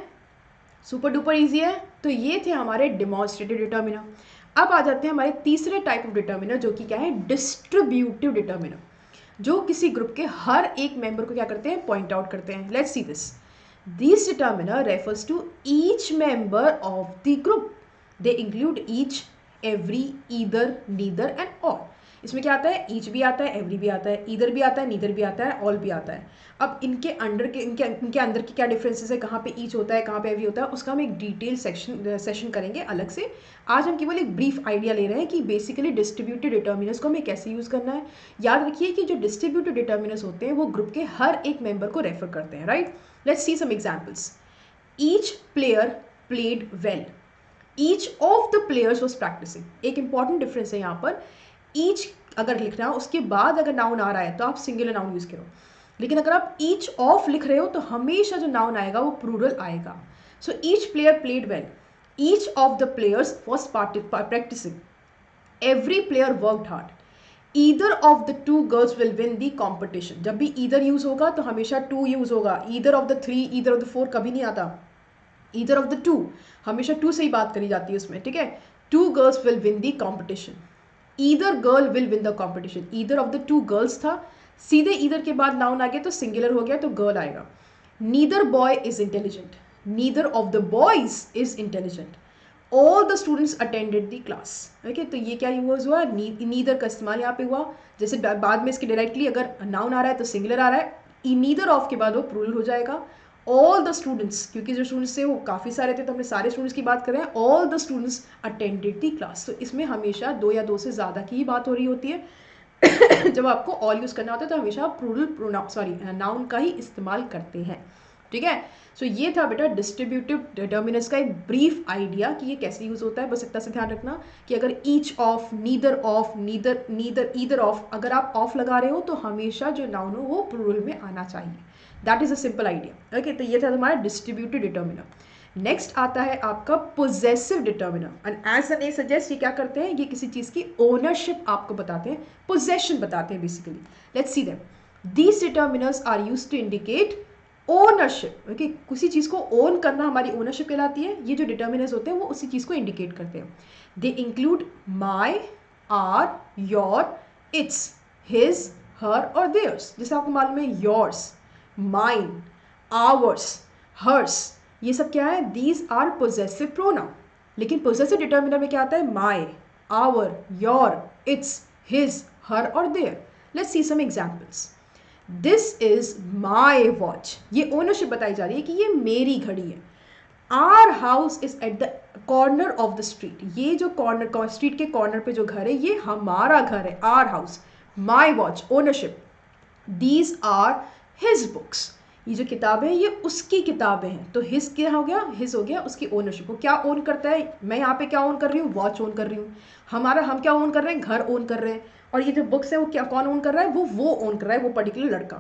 सुपर डुपर इजी है। तो ये थे हमारे डिमॉन्स्ट्रेटिव डिटर्मिनर। अब आ जाते हैं हमारे तीसरे टाइप ऑफ डिटर्मिनर, जो कि क्या है, डिस्ट्रीब्यूटिव डिटर्मिनर, जो किसी ग्रुप के हर एक मेंबर को क्या करते हैं, पॉइंट आउट करते हैं। Let's see this, this determiner refers to each member of the group, they include each, every, either, neither and all. इसमें क्या आता है, ईच भी आता है, एवरी भी आता है, ईदर भी आता है, नीदर भी आता है, ऑल भी आता है। अब इनके अंदर के क्या डिफरेंसेस है, कहाँ पे ईच होता है, कहाँ पे एवरी होता है, उसका हम एक डिटेल सेशन करेंगे अलग से। आज हम केवल एक ब्रीफ आइडिया ले रहे हैं कि बेसिकली डिस्ट्रीब्यूटेड डिटर्मिनर्स को हमें कैसे यूज़ करना है। याद रखिए कि जो डिस्ट्रीब्यूटेड डिटर्मिनर्स होते हैं वो ग्रुप के हर एक मेंबर को रेफर करते हैं, right. Let's see some examples. Each player played well, each of the players was practising. एक इंपॉर्टेंट डिफरेंस है यहाँ पर, ईच अगर लिखना उसके बाद अगर नाउन आ रहा है तो आप सिंगुलर नाउन यूज करो, लेकिन अगर आप ईच ऑफ लिख रहे हो तो हमेशा जो नाउन आएगा वो प्लूरल आएगा। So each player played well, each of the players was practising, every player worked hard, either of the two girls will win the competition. जब भी ईदर यूज होगा तो हमेशा टू यूज होगा, either of the three, either of the four कभी नहीं आता, ईदर ऑफ द टू, हमेशा टू से ही बात करी जाती है उसमें, ठीक है। Two girls will win the competition, either girl will win the competition, either of the two girls था, सीधे ईदर के बाद नाउन आ गया तो सिंगुलर हो गया तो गर्ल आएगा। Neither boy is intelligent, neither of the boys is intelligent, all the students attended the class. Okay, तो ये क्या यूज हुआ, नीदर का इस्तेमाल यहाँ पे हुआ। जैसे बाद में इसके डायरेक्टली अगर नाउन आ रहा है तो सिंगुलर आ रहा है, नीदर ऑफ के बाद वो प्लूरल हो जाएगा। ऑल द स्टूडेंट्स, क्योंकि जो स्टूडेंट्स थे वो काफ़ी सारे थे तो हमने सारे स्टूडेंट्स की बात कर रहे हैं, all the students attended the class. तो इसमें हमेशा दो या दो से ज़्यादा की ही बात हो रही होती है। जब आपको ऑल यूज़ करना होता है तो हमेशा प्लूरल नाउन का ही इस्तेमाल करते हैं, ठीक है। सो ये था बेटा डिस्ट्रीब्यूटिव डिटर्मिनर्स का एक ब्रीफ आइडिया कि ये कैसे यूज़ होता है। बस इतना से ध्यान रखना कि अगर each of, neither of, neither either of, अगर आप ऑफ लगा रहे हो तो हमेशा जो नाउन हो वो प्लूरल में आना चाहिए। That is a simple idea. Okay, तो ये था हमारा डिस्ट्रीब्यूटेड डिटर्मिनर। नेक्स्ट आता है आपका possessive determiner. And as the name suggest, ये क्या करते हैं, ये किसी चीज़ की ओनरशिप आपको बताते हैं, पोजेशन बताते हैं basically. Let's see them. These determiners are used to indicate ownership. Okay, किसी चीज़ को ओन करना हमारी ओनरशिप कहलाती है। ये जो डिटर्मिनर्स होते हैं वो उसी चीज़ को इंडिकेट करते हैं। They include my, our, your, its, his, her और देयर्स। जैसे आपको मालूम है योर्स, माइन, आवर्स, हर्स, ये सब क्या है, दीज आर पोजेसिव प्रोनाउन। लेकिन पोजेसिव डिटर्मिनर में क्या आता है, my, our, your, its, his, her और their. Let's see some examples. This is my watch, ये ओनरशिप बताई जा रही है कि ये मेरी घड़ी है। Our house is at the corner of the street, ये जो कॉर्नर, स्ट्रीट के कॉर्नर पे जो घर है ये हमारा घर है, our house. My watch, ownership. These are his books, ये जो किताबें हैं ये उसकी किताबें हैं। तो हिज क्या हो गया, हिज हो गया उसकी ओनरशिप। वो क्या ओन करता है, मैं यहाँ पे क्या ओन कर रही हूँ, वॉच ओन कर रही हूँ। हम क्या ओन कर रहे हैं, घर ओन कर रहे हैं। और ये जो बुक्स है वो क्या, कौन ओन कर रहा है, वो ओन कर रहा है, वो पर्टिकुलर लड़का।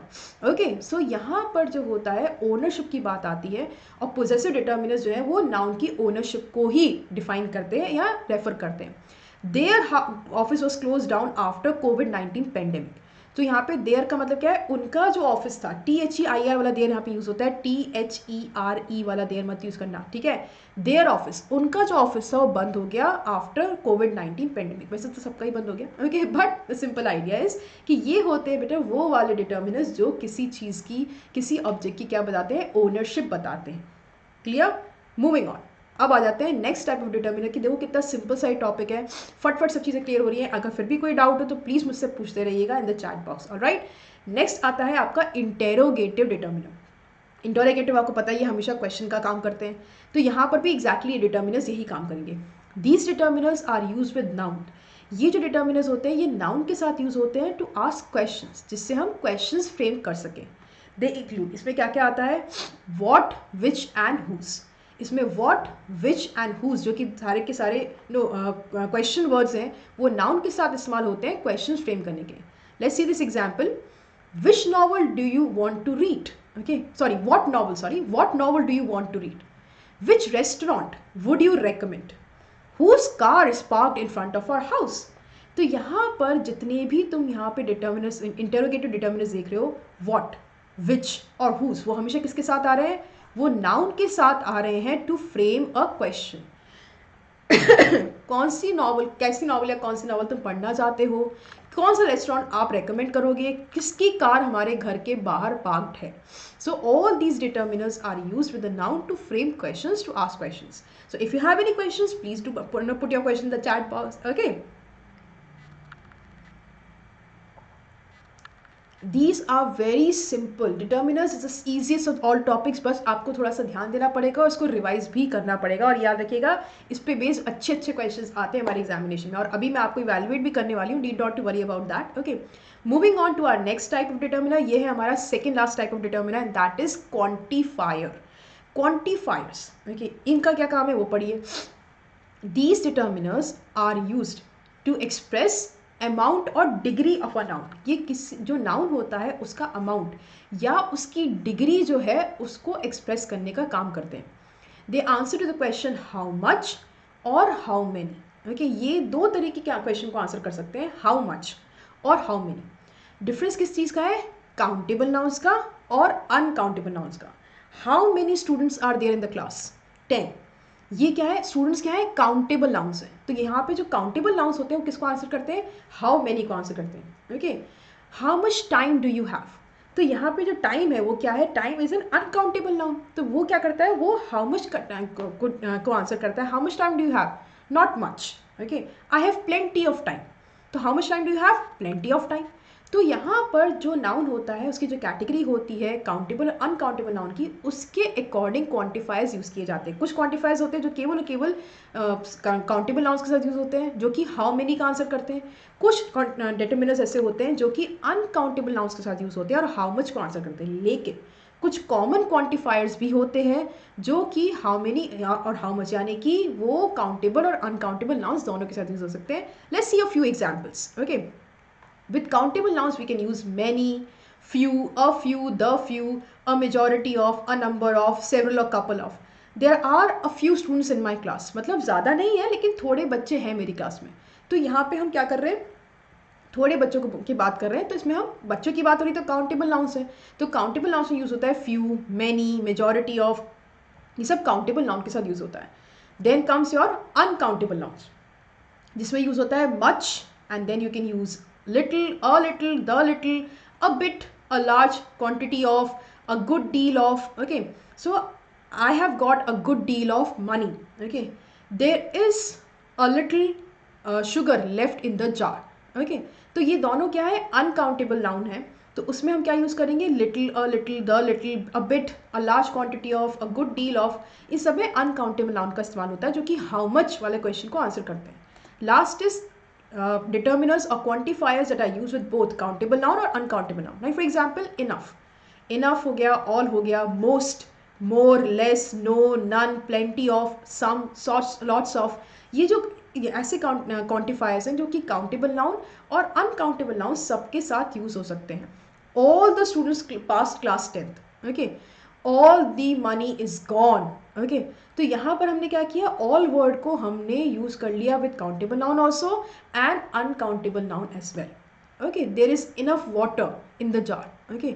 ओके, सो यहाँ पर जो होता है ओनरशिप की बात आती है। और पोजेसिव डिटर्मिनर्स जो है वो नाउन की ओनरशिप को ही डिफाइन करते हैं या रेफर करते हैं। Their office was close down after covid pandemic. तो यहाँ पे देयर का मतलब क्या है, उनका जो ऑफिस था, THEIR वाला देयर यहाँ पे यूज होता है, THERE वाला देयर मत यूज करना, ठीक है। देयर ऑफिस, उनका जो ऑफिस था वो बंद हो गया आफ्टर कोविड-19 पेंडेमिक। वैसे तो सबका ही बंद हो गया, okay, but simple idea is कि ये होते हैं बेटा वो वाले डिटर्मिनर्स जो किसी चीज़ की, किसी ऑब्जेक्ट की क्या बताते हैं, ओनरशिप बताते हैं। Clear, moving on. अब आ जाते हैं नेक्स्ट टाइप ऑफ डिटर्मिनर की। देखो कितना सिंपल सा टॉपिक है, फटफट सब चीज़ें क्लियर हो रही हैं। अगर फिर भी कोई डाउट हो तो प्लीज़ मुझसे पूछते रहिएगा इन the chat box, alright. Next आता है आपका इंटेरोगेटिव डिटर्मिनर। इंटेरोगेटिव आपको पता ही है हमेशा क्वेश्चन का काम करते हैं, तो यहाँ पर भी एग्जैक्टली डिटर्मिनर्स यही काम करेंगे। These determiners are use with noun. ये जो डिटर्मिनर्स होते हैं ये नाउन के साथ यूज होते हैं टू आस्क क्वेश्चंस, जिससे हम क्वेश्चंस फ्रेम कर सकें। दे इंक्लूड, इसमें क्या क्या आता है, व्हाट, विच एंड हुज। इसमें व्हाट, विच एंड हुज जो कि सारे के सारे क्वेश्चन वर्ड्स हैं वो नाउन के साथ इस्तेमाल होते हैं क्वेश्चन फ्रेम करने के। Let's see this example. Which novel do you want to read, okay, sorry what novel do you want to read. Which restaurant would you recommend. Whose car is parked in front of our house. तो यहाँ पर जितने भी तुम यहाँ पे डिटर्मिनर्स, इंटेरोगेटिव डिटर्मिनर्स देख रहे हो, व्हाट, विच और हुज, वो हमेशा किसके साथ आ रहे हैं, वो नाउन के साथ आ रहे हैं टू फ्रेम अ क्वेश्चन। कौन सी नॉवल, कैसी नॉवल या कौन सी नॉवल तुम पढ़ना चाहते हो, कौन सा रेस्टोरेंट आप रेकमेंड करोगे, किसकी कार हमारे घर के बाहर पार्क्ड है। So all these determiners are used with the noun to frame questions, to ask questions. So if you have any questions please do put your question in the chat box, okay. These are very simple. Determiners is the easiest of all topics. बस आपको थोड़ा सा ध्यान देना पड़ेगा और इसको रिवाइज भी करना पड़ेगा. और याद रखिएगा इस पे बेस्ड अच्छे अच्छे क्वेश्चंस आते हैं हमारे एग्जामिनेशन में. और अभी मैं आपको इवैल्यूएट भी करने वाली हूँ. Need not to worry about that. Okay, moving on to our next type of determiner. ये है हमारा second last type of determiner and that is quantifier. Quantifiers, okay, इनका क्या काम है वो पढ़िए. These determiners are used to express amount और डिग्री ऑफ अ नाउन. ये किस जो नाउन होता है उसका अमाउंट या उसकी डिग्री जो है उसको एक्सप्रेस करने का काम करते हैं. They answer to the question how much और हाउ मेनी. ओके, ये दो तरीके के क्वेश्चन को आंसर कर सकते हैं, हाउ मच और हाउ मेनी. डिफरेंस किस चीज़ का है? काउंटेबल नाउन्स का और अनकाउंटेबल नाउन्स का. How many students are there in the class? 10. ये क्या है? स्टूडेंट्स क्या है? काउंटेबल नाउन्स है. तो यहाँ पे जो काउंटेबल नाउन्स होते हैं वो किसको आंसर करते हैं? हाउ मेनी को आंसर करते हैं. Okay, how much time do you have. तो यहाँ पे जो टाइम है वो क्या है? Time is an uncountable noun. तो वो क्या करता है? वो हाउ मच को आंसर करता है. How much time do you have? Not much. Okay, I have plenty of time. तो how much time do you have? Plenty of time. तो यहाँ पर जो नाउन होता है उसकी जो कैटेगरी होती है काउंटेबल और अनकाउंटेबल नाउन की, उसके अकॉर्डिंग क्वांटिफायर्स यूज़ किए जाते हैं. कुछ क्वांटिफायर्स होते हैं जो केवल और केवल काउंटेबल नाउन्स के साथ यूज़ होते हैं, जो कि हाउ मेनी का आंसर करते हैं. कुछ डिटर्मिनर्स ऐसे होते हैं जो कि अनकाउंटेबल नाउन्स के साथ यूज़ होते हैं और हाउ मच को आंसर करते हैं. लेकिन कुछ कॉमन क्वांटिफायर्स भी होते हैं जो कि हाउ मेनी और हाउ मच, यानी कि वो काउंटेबल और अनकाउंटेबल नाउन्स दोनों के साथ यूज़ हो सकते हैं. Let's C a few examples. Okay, with countable nouns we can use many, few, a few, the few, a majority of, a number of, several or couple of. There are a few students in my class. मतलब ज़्यादा नहीं है लेकिन थोड़े बच्चे हैं मेरी क्लास में. तो यहाँ पे हम क्या कर रहे हैं? थोड़े बच्चों की बात कर रहे हैं. तो इसमें हम बच्चों की बात हो रही तो काउंटेबल नाउन्स है. तो काउंटेबल नाउन्स में यूज़ होता है फ्यू, मैनी, मेजॉरिटी ऑफ. ये सब काउंटेबल नाउन के साथ यूज़ होता है. Then comes your uncountable nouns जिसमें यूज़ होता है much and then you can use little, a little, the little, a bit, a large quantity of, a good deal of. Okay, so I have got a good deal of money. Okay, there is a little sugar left in the jar. Okay, तो ये दोनों क्या है? अनकाउंटेबल नाउन है. तो उसमें हम क्या यूज़ करेंगे? Little, a little, the little, a bit, a large quantity of, a good deal of. इस सब में अनकाउंटेबल नाउन का इस्तेमाल होता है जो कि हाउ मच वाले क्वेश्चन को आंसर करते हैं. Last is determiners or quantifiers that are used with both countable noun और uncountable noun. Like for example, enough. Enough हो गया, all हो गया, most, more, less, no, none, plenty of, some, sorts, lots of. ये जो ऐसे quantifiers हैं जो कि countable noun और uncountable noun सबके साथ यूज हो सकते हैं. All the students passed class 10th. Okay. All the money is gone. Okay, तो यहाँ पर हमने क्या किया? ऑल वर्ड को हमने यूज कर लिया with countable noun also and uncountable noun as well. Okay, there is enough water in the jar. Okay,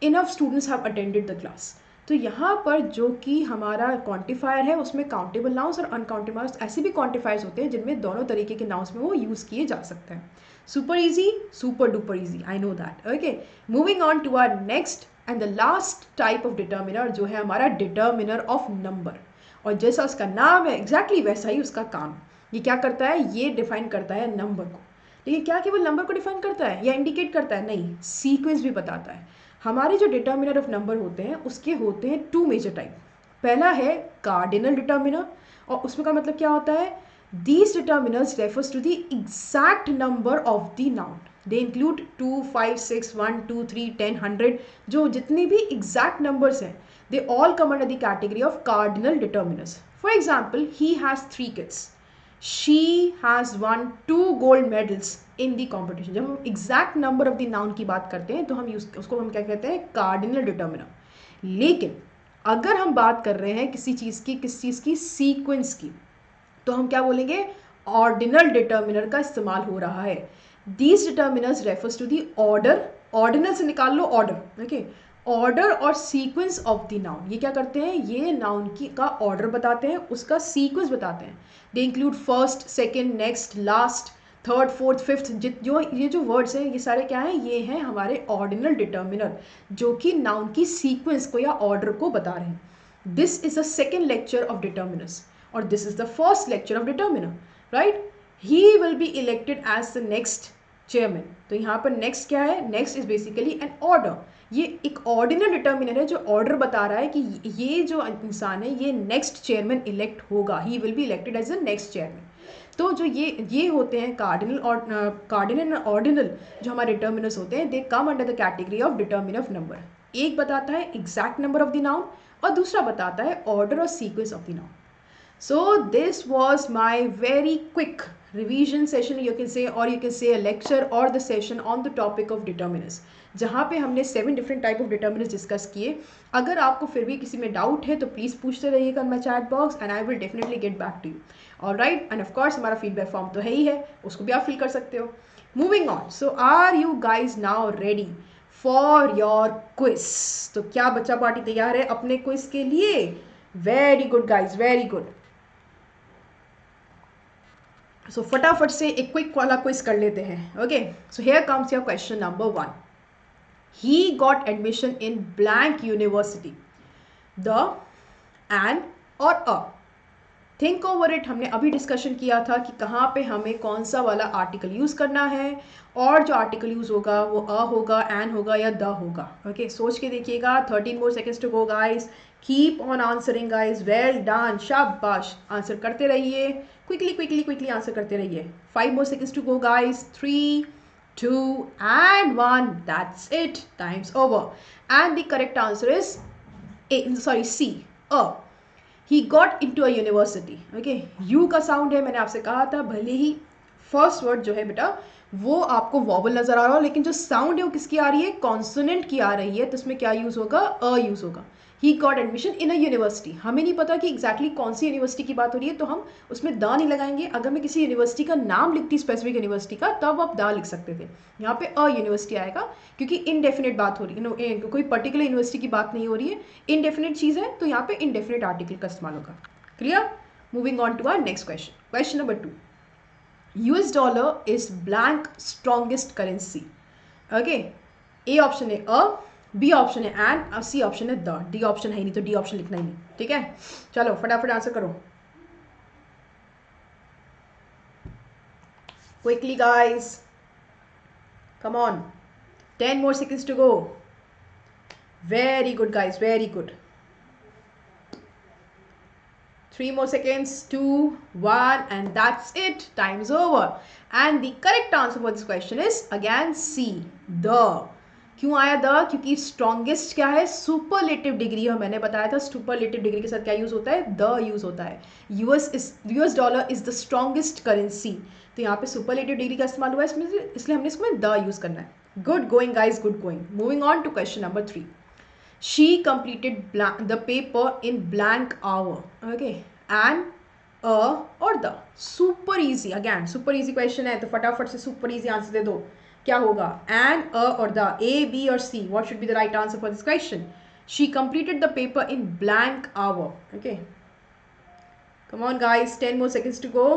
enough students have attended the class. तो यहाँ पर जो कि हमारा क्वांटिफायर है उसमें काउंटेबल नाउन्स और अनकाउंटेबल नाउन्स ऐसे भी क्वांटिफायर्स होते हैं जिनमें दोनों तरीके के नाउन्स में वो यूज़ किए जा सकते हैं. Super easy, super duper easy, I know that. Okay, moving on to our next and the last type of determiner जो है हमारा डिटर्मिनर ऑफ नंबर. और जैसा उसका नाम है एग्जैक्टली वैसा ही उसका काम. ये क्या करता है? ये डिफाइन करता है नंबर को. लेकिन क्या केवल नंबर को डिफाइन करता है या इंडिकेट करता है? नहीं, सीक्वेंस भी बताता है. हमारे जो डिटर्मिनर ऑफ नंबर होते हैं उसके होते हैं टू मेजर टाइप. पहला है कार्डिनल डिटर्मिनर और उसमें का मतलब क्या होता है? These determiners refers to the exact number of the noun. They include 2, 5, 6, 1, 2, 3, 10, 100. जो जितने भी एग्जैक्ट नंबर्स हैं they all come under the category of cardinal determiners. For example, he has 3 kids. She has won 2 gold medals in the competition. जब हम exact number of the noun की बात करते हैं तो हम उसको हम क्या कहते हैं? cardinal determiner. लेकिन अगर हम बात कर रहे हैं किसी चीज़ की सीक्वेंस की तो हम क्या बोलेंगे? ऑर्डिनल डिटर्मिनर का इस्तेमाल हो रहा है. These determiners refers to the order. Ordinal से निकाल लो ऑर्डर. ओके, ऑर्डर और सीक्वेंस ऑफ द नाउन. ये क्या करते हैं? ये नाउन की का ऑर्डर बताते हैं, उसका सीक्वेंस बताते हैं. They include first, second, next, last, third, fourth, fifth. जो ये जो वर्ड्स हैं ये सारे क्या हैं? ये हैं हमारे ऑर्डिनल डिटर्मिनर जो कि नाउन की सीक्वेंस को या ऑर्डर को बता रहे हैं. This is the second lecture of determiners और this is the first lecture of determiner. Right, he will be elected as the next chairman. तो यहाँ पर नेक्स्ट क्या है, next is basically an order. ये एक ऑर्डिनल डिटर्मिनर है जो ऑर्डर बता रहा है कि ये जो इंसान है ये नेक्स्ट चेयरमैन इलेक्ट होगा, he will be elected as a next chairman. तो जो ये होते हैं कार्डिनल और कार्डिनल एंड ऑर्डिनल जो हमारे डिटर्मिनर्स होते हैं, they come under the category of determiner of number. एक बताता है exact number of the noun और दूसरा बताता है ऑर्डर और sequence of the noun. So this was my very quick revision session, you can say, or you can say a lecture or the session on the topic of determinants, जहाँ पे हमने 7 different type of determinants discuss किए। अगर आपको फिर भी किसी में डाउट है तो प्लीज़ पूछते रहिएगा in my chat box and I will definitely get back to you. Alright, and of course हमारा फीडबैक फॉर्म तो है ही है, उसको भी आप फिल कर सकते हो। Moving on, so are you guys now ready for your quiz? तो क्या बच्चा पार्टी तैयार है अपने क्विज के लिए? Very good guys, very good. So फटाफट से एक क्विक वाला क्विज कर लेते हैं। Okay, so here comes your question number 1। He got admission in blank university, the, an और अ। Think over it. हमने अभी डिस्कशन किया था कि कहाँ पे हमें कौन सा वाला आर्टिकल यूज़ करना है, और जो आर्टिकल यूज़ होगा वो अ होगा, एन होगा या द होगा। ओके, सोच के देखिएगा। 13 more seconds to go guys, keep on answering guys, well done, शाबाश, आंसर करते रहिए, क्विकली क्विकली क्विकली आंसर करते रहिए। 5 more seconds to go guys, 3, 2 and 1, that's it, time's over, and the correct answer is C, A। He got in to a university. Okay, U का साउंड है, मैंने आपसे कहा था, भले ही फर्स्ट वर्ड जो है बेटा वो आपको वॉवल नजर आ रहा हो, लेकिन जो साउंड है वो किसकी आ रही है, कॉन्सोनेंट की आ रही है, तो इसमें क्या यूज होगा, अ यूज होगा। ही got admission in a university, हमें नहीं पता कि एग्जैक्टली कौन सी यूनिवर्सिटी की बात हो रही है, तो हम उसमें द नहीं लगाएंगे। अगर मैं किसी यूनिवर्सिटी का नाम लिखती, स्पेसिफिक यूनिवर्सिटी का, तब आप द लिख सकते थे। यहाँ पे अ यूनिवर्सिटी आएगा क्योंकि इनडेफिनेट बात हो रही है, कोई पर्टिकुलर यूनिवर्सिटी की बात नहीं हो रही है, इनडेफिनेट चीज़ है, तो यहाँ पे इनडेफिनेट आर्टिकल का इस्तेमाल होगा। Clear? Moving on to our next question, question number 2। US dollar is blank strongest currency. Okay, A option है अ, बी ऑप्शन है एन, सी ऑप्शन है द, डी ऑप्शन है नहीं, तो डी ऑप्शन लिखना ही नहीं। ठीक है, चलो फटाफट आंसर करो quickly guys, come on, 10 more seconds to go। Very good guys, very good। 3 more seconds, 2, 1, and that's it, time's over, and the correct answer for this question is again C, the। क्यों आया द? क्योंकि स्ट्रॉन्गेस्ट क्या है, सुपरलेटिव डिग्री है, मैंने बताया था सुपरलेटिव डिग्री के साथ क्या यूज होता है, द यूज होता है। US dollar is the strongest currency, तो यहाँ पे सुपरलेटिव डिग्री का इस्तेमाल हुआ है इसमें, इसलिए हमने इसमें द यूज करना है। Good going guys, good going. Moving on to question number 3। She completed the paper in blank hour। Okay, and a और the, super easy, again super easy question है, तो फटाफट से super easy आंसर दे दो। क्या होगा, and a और the, A, B और C, what should be the right answer for this question? She completed the paper in blank hour। Okay, come on guys, 10 more seconds to go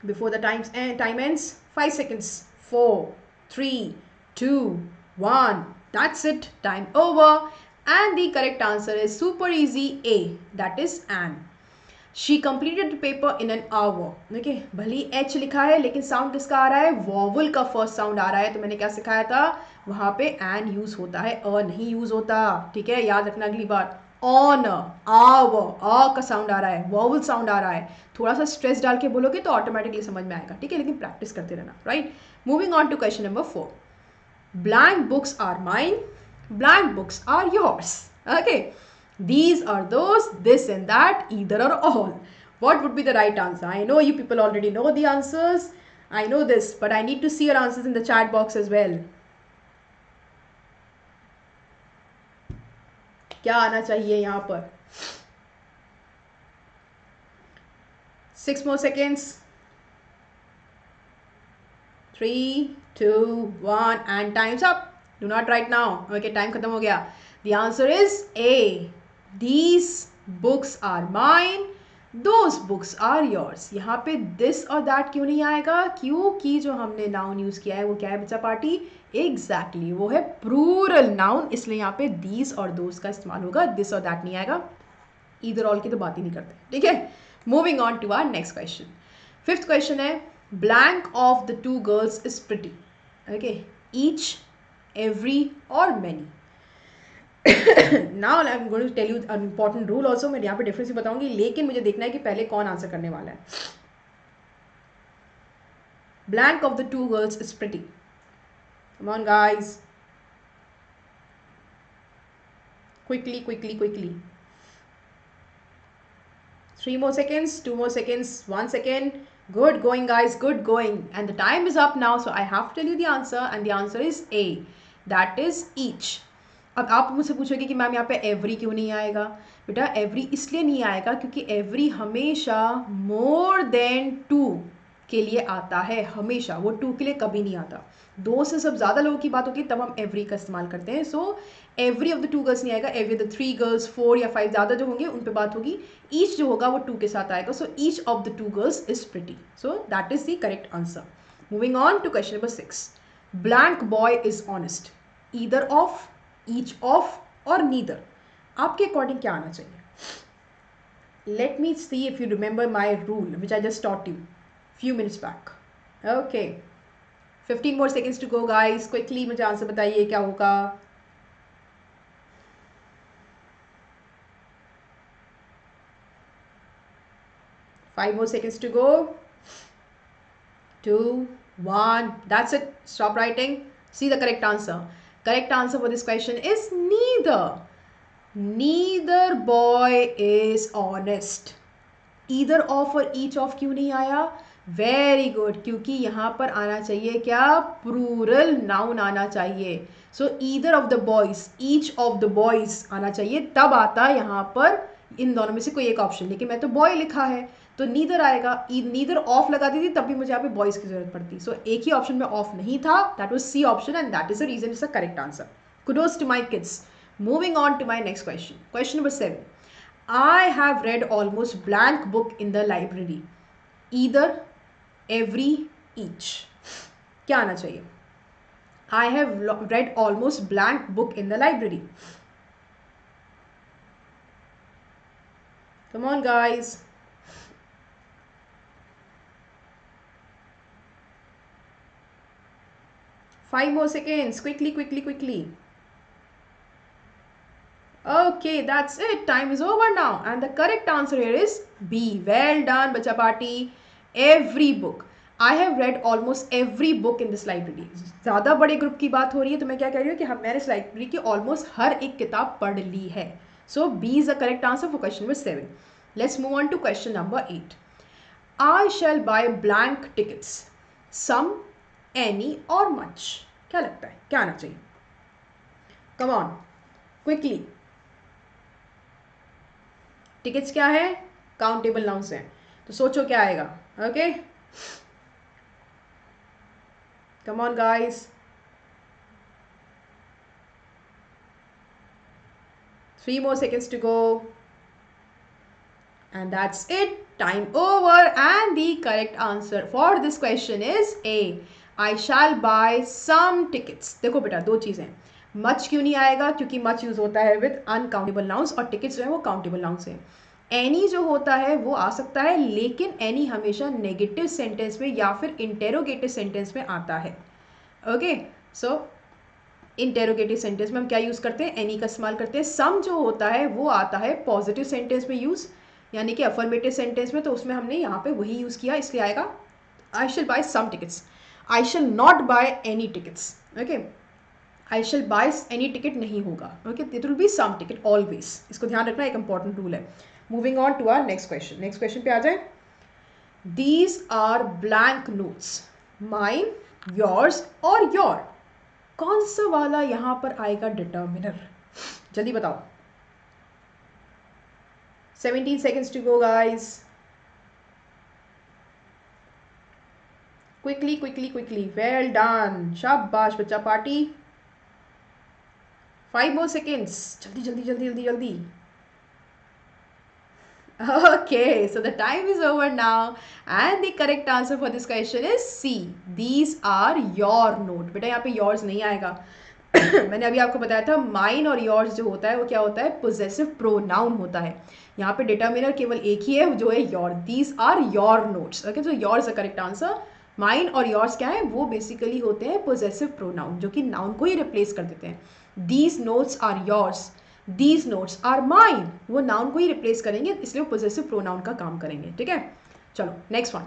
before the time ends। 5 seconds, 4, 3, 2, 1, that's it, time over, and the correct answer is super easy, A, that is an। She completed the paper in an hour। okay, भले H लिखा है लेकिन साउंड किसका आ रहा है, वॉवल का फर्स्ट साउंड आ रहा है, तो मैंने क्या सिखाया था, वहां पे एन यूज होता है, अ नहीं यूज होता। ठीक है, याद रखना अगली बार। ऑन, आव, आ का साउंड आ रहा है, वॉवल साउंड आ रहा है, थोड़ा सा स्ट्रेस डाल के बोलोगे तो ऑटोमेटिकली समझ में आएगा। ठीक है, लेकिन प्रैक्टिस करते रहना। Right, moving on to question number 4। Blank books are mine, blank books are yours। Okay, these are those, this and that, either or all। What would be the right answer? I know you people already know the answers, I know this, but I need to see your answers in the chat box as well। क्या आना चाहिए यहाँ पर? 6 more seconds, 3, 2, 1, and time's up। Do not write now। Okay, time खत्म हो गया। The answer is A, these books are mine, those books are yours। यहाँ पे this और that क्यों नहीं आएगा, क्योंकि जो हमने नाउन यूज किया है वो क्या है बच्चा पार्टी, एग्जैक्टली वो है प्लूरल नाउन, इसलिए यहाँ पे these और those का इस्तेमाल होगा, this और that नहीं आएगा, either all की तो बात ही नहीं करते। ठीक है, moving on to our next question. 5th question है, Blank of the two girls is pretty. Okay, each, every or many. Now I'm going to tell you an important rule also. मैं यहाँ पे डिफरेंस ही बताऊंगी, लेकिन मुझे देखना है कि पहले कौन आंसर करने वाला है. Blank of the two girls is pretty. Come on guys. Quickly, quickly, quickly. 3 more seconds, 2 more seconds, 1 second. Good going guys, good going. And the time is up now, so I have to tell you the answer, and the answer is A. That is each. अब आप मुझसे पूछोगे कि मैम यहाँ पे एवरी क्यों नहीं आएगा. बेटा एवरी इसलिए नहीं आएगा क्योंकि एवरी हमेशा मोर देन 2 के लिए आता है, हमेशा. वो 2 के लिए कभी नहीं आता. 2 से सब ज़्यादा लोगों की बात होती है तब हम एवरी का इस्तेमाल करते हैं. So every of the 2 girls नहीं आएगा. एवरी ऑफ द 3 गर्ल्स, 4 या 5 ज़्यादा जो होंगे उन पे बात होगी. ईच जो होगा वो 2 के साथ आएगा. So each of the 2 girls is pretty. So that is the correct answer. Moving on to question number 6. Blank boy is honest. Either of, each of और नीदर. आपके अकॉर्डिंग क्या आना चाहिए? Let me see if you remember my rule which I just taught you few minutes back. Okay, 15 more seconds to go guys. Quickly मुझे आंसर बताइए क्या होगा. Five more seconds to go. 2, 1. That's it. Stop writing. See the correct answer. Correct answer for this question is neither. Neither boy is honest. Either of और each of क्यों नहीं आया? Very good, क्योंकि यहाँ पर आना चाहिए क्या? Plural noun आना चाहिए. So either of the boys, each of the boys आना चाहिए, तब आता है यहाँ पर इन दोनों में से कोई एक ऑप्शन. लेकिन मैं तो boy लिखा है तो नीदर आएगा. नीदर ऑफ लगाती थी तब भी मुझे यहाँ पे बॉयज की जरूरत पड़ती. सो एक ही ऑप्शन में ऑफ नहीं था. That was C option and that is the reason is the correct answer. Kudos to my kids. Moving on to my next question. Question number 7. I have read almost blank book in the library. Either, every, each. क्या आना चाहिए? I have read almost blank book in the library. Come on guys. Five more seconds. Quickly, quickly, quickly. Okay, that's it. Time is over now. And the correct answer here is B. Well done, Bacha Party. Every book. I have read almost every book in this library. ज़्यादा बड़े ग्रुप की बात हो रही है तो मैं क्या कह रही हूँ कि मैंने इस लाइब्रेरी की ऑलमोस्ट हर एक किताब पढ़ ली है. So B is the correct answer for question number 7. Let's move on to question number 8. I shall buy blank tickets. Some, any or much. क्या लगता है क्या आना चाहिए? Come on, quickly. टिकट्स क्या है? काउंटेबल नाउन्स हैं. तो सोचो क्या आएगा. Okay, come on guys. 3 more seconds to go. And that's it. Time over. And the correct answer for this question is A. I shall buy some tickets. देखो बेटा दो चीज़ें. मच क्यों नहीं आएगा? क्योंकि मच यूज होता है विद अनकाउंटेबल नाउन्स और टिकट्स जो है वो काउंटेबल नाउन्स है. एनी जो होता है वो आ सकता है, लेकिन एनी हमेशा नेगेटिव सेंटेंस में या फिर इंटेरोगेटिव सेंटेंस में आता है. ओके, सो इंटेरोगेटिव सेंटेंस में हम क्या यूज़ करते हैं? एनी का इस्तेमाल करते हैं. सम जो होता है वो आता है पॉजिटिव सेंटेंस में यूज़, यानी कि अफर्मेटिव सेंटेंस में, तो उसमें हमने यहाँ पे वही यूज़ किया, इसलिए आएगा I shall buy some tickets. I shall not buy any tickets. Okay, I shall buy any ticket नहीं होगा. Okay, it will be some ticket always. इसको ध्यान रखना, एक इंपॉर्टेंट रूल है. Moving on to our next question. Next question पे आ जाए. These are blank notes. Mine, yours और योर. कौन सा वाला यहाँ पर आएगा डिटर्मिनर? जल्दी बताओ. 17 seconds to go guys. Quickly, quickly, quickly. Well done. शाबाश बच्चा पार्टी. 5 more seconds. जल्दी जल्दी जल्दी जल्दी जल्दी. Okay, so the time is over now and the correct answer for this question is C. These are your note. बेटा यहाँ पे yours नहीं आएगा. मैंने अभी आपको बताया था mine और yours जो होता है वो क्या होता है? possessive pronoun होता है. यहाँ पे determiner केवल एक ही है जो है your. These are your notes. Okay, so yours is the correct answer. Mine और योर्स क्या है, वो बेसिकली होते हैं पोजेसिव प्रोनाउन जो कि नाउन को ही रिप्लेस कर देते हैं। These notes are yours, these notes are mine, वो नाउन को ही रिप्लेस करेंगे, इसलिए वो पोजेसिव प्रोनाउन का काम करेंगे। ठीक है, चलो next one.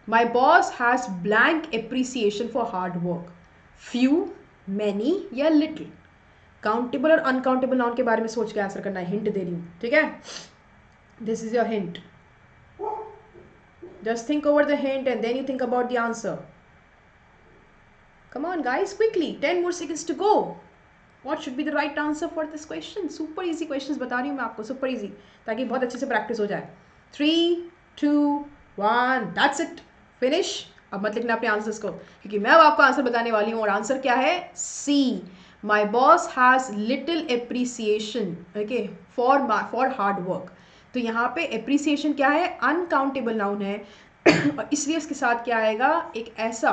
My boss has blank appreciation for hard work. Few, many या लिटिल। काउंटेबल और अनकाउंटेबल नाउन के बारे में सोच के आंसर करना है, हिंट दे रही हूँ। ठीक है, this is your hint, just think over the hint and then you think about the answer. Come on guys, quickly, 10 more seconds to go. What should be the right answer for this question? Super easy questions बता रही हूँ मैं आपको, super easy, ताकि बहुत अच्छे से प्रैक्टिस हो जाए। 3, 2, 1, that's it, finish। अब मत लिखना अपने आंसर्स को, क्योंकि मैं अब आपको आंसर बताने वाली हूँ, और आंसर क्या है, C। My boss has little appreciation, okay, for hard work। तो यहाँ पे एप्रिसिएशन क्या है, अनकाउंटेबल नाउन है और इसलिए इसके साथ क्या आएगा, एक ऐसा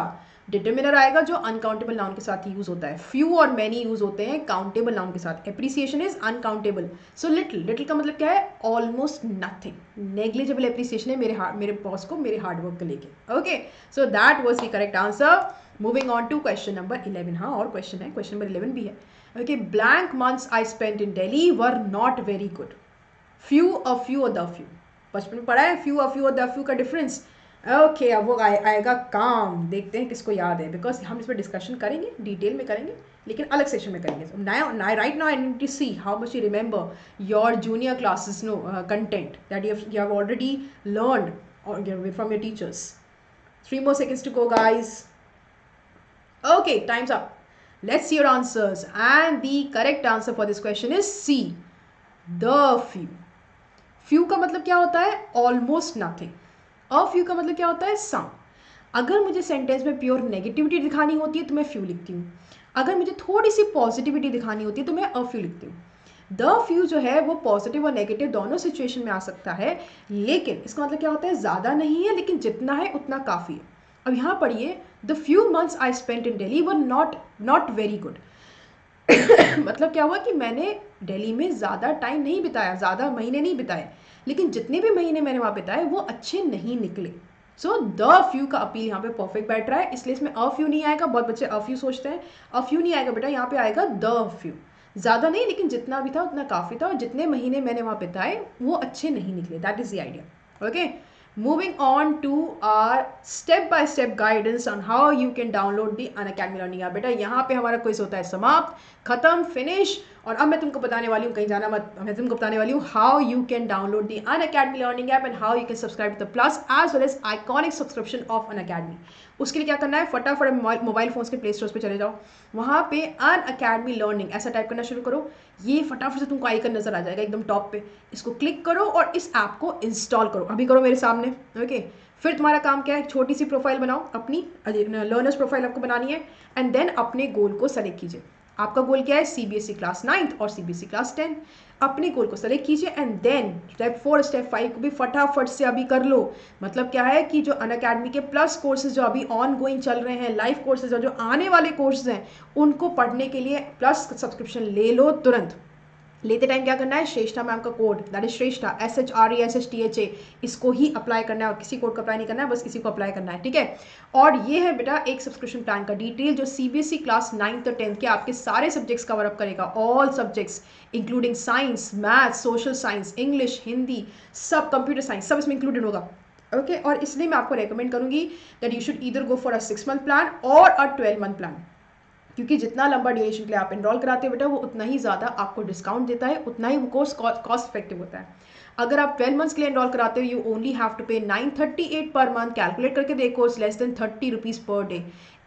डिटर्मिनर आएगा जो अनकाउंटेबल नाउन के साथ यूज होता है। फ्यू और मैनी यूज होते हैं काउंटेबल नाउन के साथ। Appreciation is uncountable. So little, little का मतलब क्या है, ऑलमोस्ट नथिंग, नेग्लिजिबल एप्रिसिएशन है मेरे बॉस को मेरे हार्ड वर्क को लेके। Okay, so that was the correct answer. Moving on to question number 11। हाँ, और क्वेश्चन है, क्वेश्चन नंबर 11 भी है। Okay, blank months I spent in Delhi were not very good. Few, a few और द फ्यू, बचपन में पढ़ा है फ्यू, अ फ्यू और द फ्यू का डिफरेंस। ओके, अब वो आएगा काम, देखते हैं किसको याद है, बिकॉज हम इस पर डिस्कशन करेंगे, डिटेल में करेंगे, लेकिन अलग सेशन में करेंगे। Right now I need to see how much you remember your junior classes no content that you have already learned from your teachers. 3 more seconds to go guys. Okay, time's up. Let's see your answers, and the correct answer for this question is C, the few। Few का मतलब क्या होता है, ऑलमोस्ट नथिंग। अ फ्यू का मतलब क्या होता है, सम। अगर मुझे सेंटेंस में प्योर नेगेटिविटी दिखानी होती है तो मैं फ्यू लिखती हूँ, अगर मुझे थोड़ी सी पॉजिटिविटी दिखानी होती है तो मैं अ फ्यू लिखती हूँ। द फ्यू जो है वो पॉजिटिव और नेगेटिव दोनों सिचुएशन में आ सकता है, लेकिन इसका मतलब क्या होता है, ज़्यादा नहीं है लेकिन जितना है उतना काफ़ी है। अब यहाँ पढ़िए, the few months I spent in Delhi were not very good. मतलब क्या हुआ कि मैंने दिल्ली में ज़्यादा टाइम नहीं बिताया, ज़्यादा महीने नहीं बिताए, लेकिन जितने भी महीने मैंने वहाँ बिताए वो अच्छे नहीं निकले। सो द फ्यू का अपील यहाँ पे परफेक्ट बैठ रहा है, इसलिए इसमें अ फ्यू नहीं आएगा। बहुत बच्चे अ फ्यू सोचते हैं, अ फ्यू नहीं आएगा बेटा, यहाँ पे आएगा द फ्यू। ज़्यादा नहीं, लेकिन जितना भी था उतना काफ़ी था, और जितने महीने मैंने वहाँ बिताए वो अच्छे नहीं निकले। That is the idea. Okay, moving on to our step by step guidance on how you can download the Unacademy learning app। बेटा यहाँ पे हमारा क्विज होता है समाप्त, खत्म, फिनिश। और अब मैं तुमको बताने वाली हूँ, कहीं जाना मत, मैं तुमको बताने वाली हूँ how you can download the Unacademy learning app and how you can subscribe to the plus as well as iconic subscription of Unacademy। उसके लिए क्या करना है, फटाफट मोबाइल फोन्स के प्ले स्टोर पे चले जाओ, वहाँ पे Unacademy लर्निंग ऐसा टाइप करना शुरू करो। ये फटाफट से तुमको आइकन नजर आ जाएगा एकदम टॉप पे, इसको क्लिक करो और इस ऐप को इंस्टॉल करो। अभी करो मेरे सामने। ओके, फिर तुम्हारा काम क्या है, छोटी सी प्रोफाइल बनाओ अपनी, लर्नर्स प्रोफाइल आपको बनानी है, एंड देन अपने गोल को सेलेक्ट कीजिए। आपका गोल क्या है, सीबीएसई क्लास 9th और सीबीएसई क्लास 10। अपने गोल को सेलेक्ट कीजिए एंड देन स्टेप 4 स्टेप 5 को भी फटाफट से अभी कर लो। मतलब क्या है कि जो अनअकैडमी के प्लस कोर्सेज जो अभी ऑन गोइंग चल रहे हैं, लाइव कोर्सेज और जो आने वाले कोर्सेज हैं, उनको पढ़ने के लिए प्लस सब्सक्रिप्शन ले लो तुरंत। लेते टाइम क्या करना है, श्रेष्ठा मैम का code, that is Shreshtha SHRESHTHA, इसको ही अप्लाई करना है और किसी कोड को अप्लाई नहीं करना है, बस इसी को अप्लाई करना है। ठीक है, और ये है बेटा एक सब्सक्रिप्शन प्लान का डिटेल जो सीबीएसई क्लास 9th और 10th के आपके सारे सब्जेक्ट्स कवर अप करेगा, all subjects including science, maths, social science, English, Hindi, सब, कंप्यूटर साइंस, सब इसमें इंक्लूडेड होगा। ओके, और इसलिए मैं आपको रेकमेंड करूंगी that you should either go for a 6 month plan और अ 12 month प्लान, क्योंकि जितना लंबा ड्यूरेशन के लिए आप एनरोल कराते हो बेटा, वो उतना ही ज़्यादा आपको डिस्काउंट देता है, उतना ही वो कोर्स कॉस्ट इफेक्टिव होता है। अगर आप 12 months के लिए एनरोल कराते हो, यू ओनली हैव टू पे 938 पर मंथ। कैलकुलेट करके देखो, it's less than 30 rupees per day.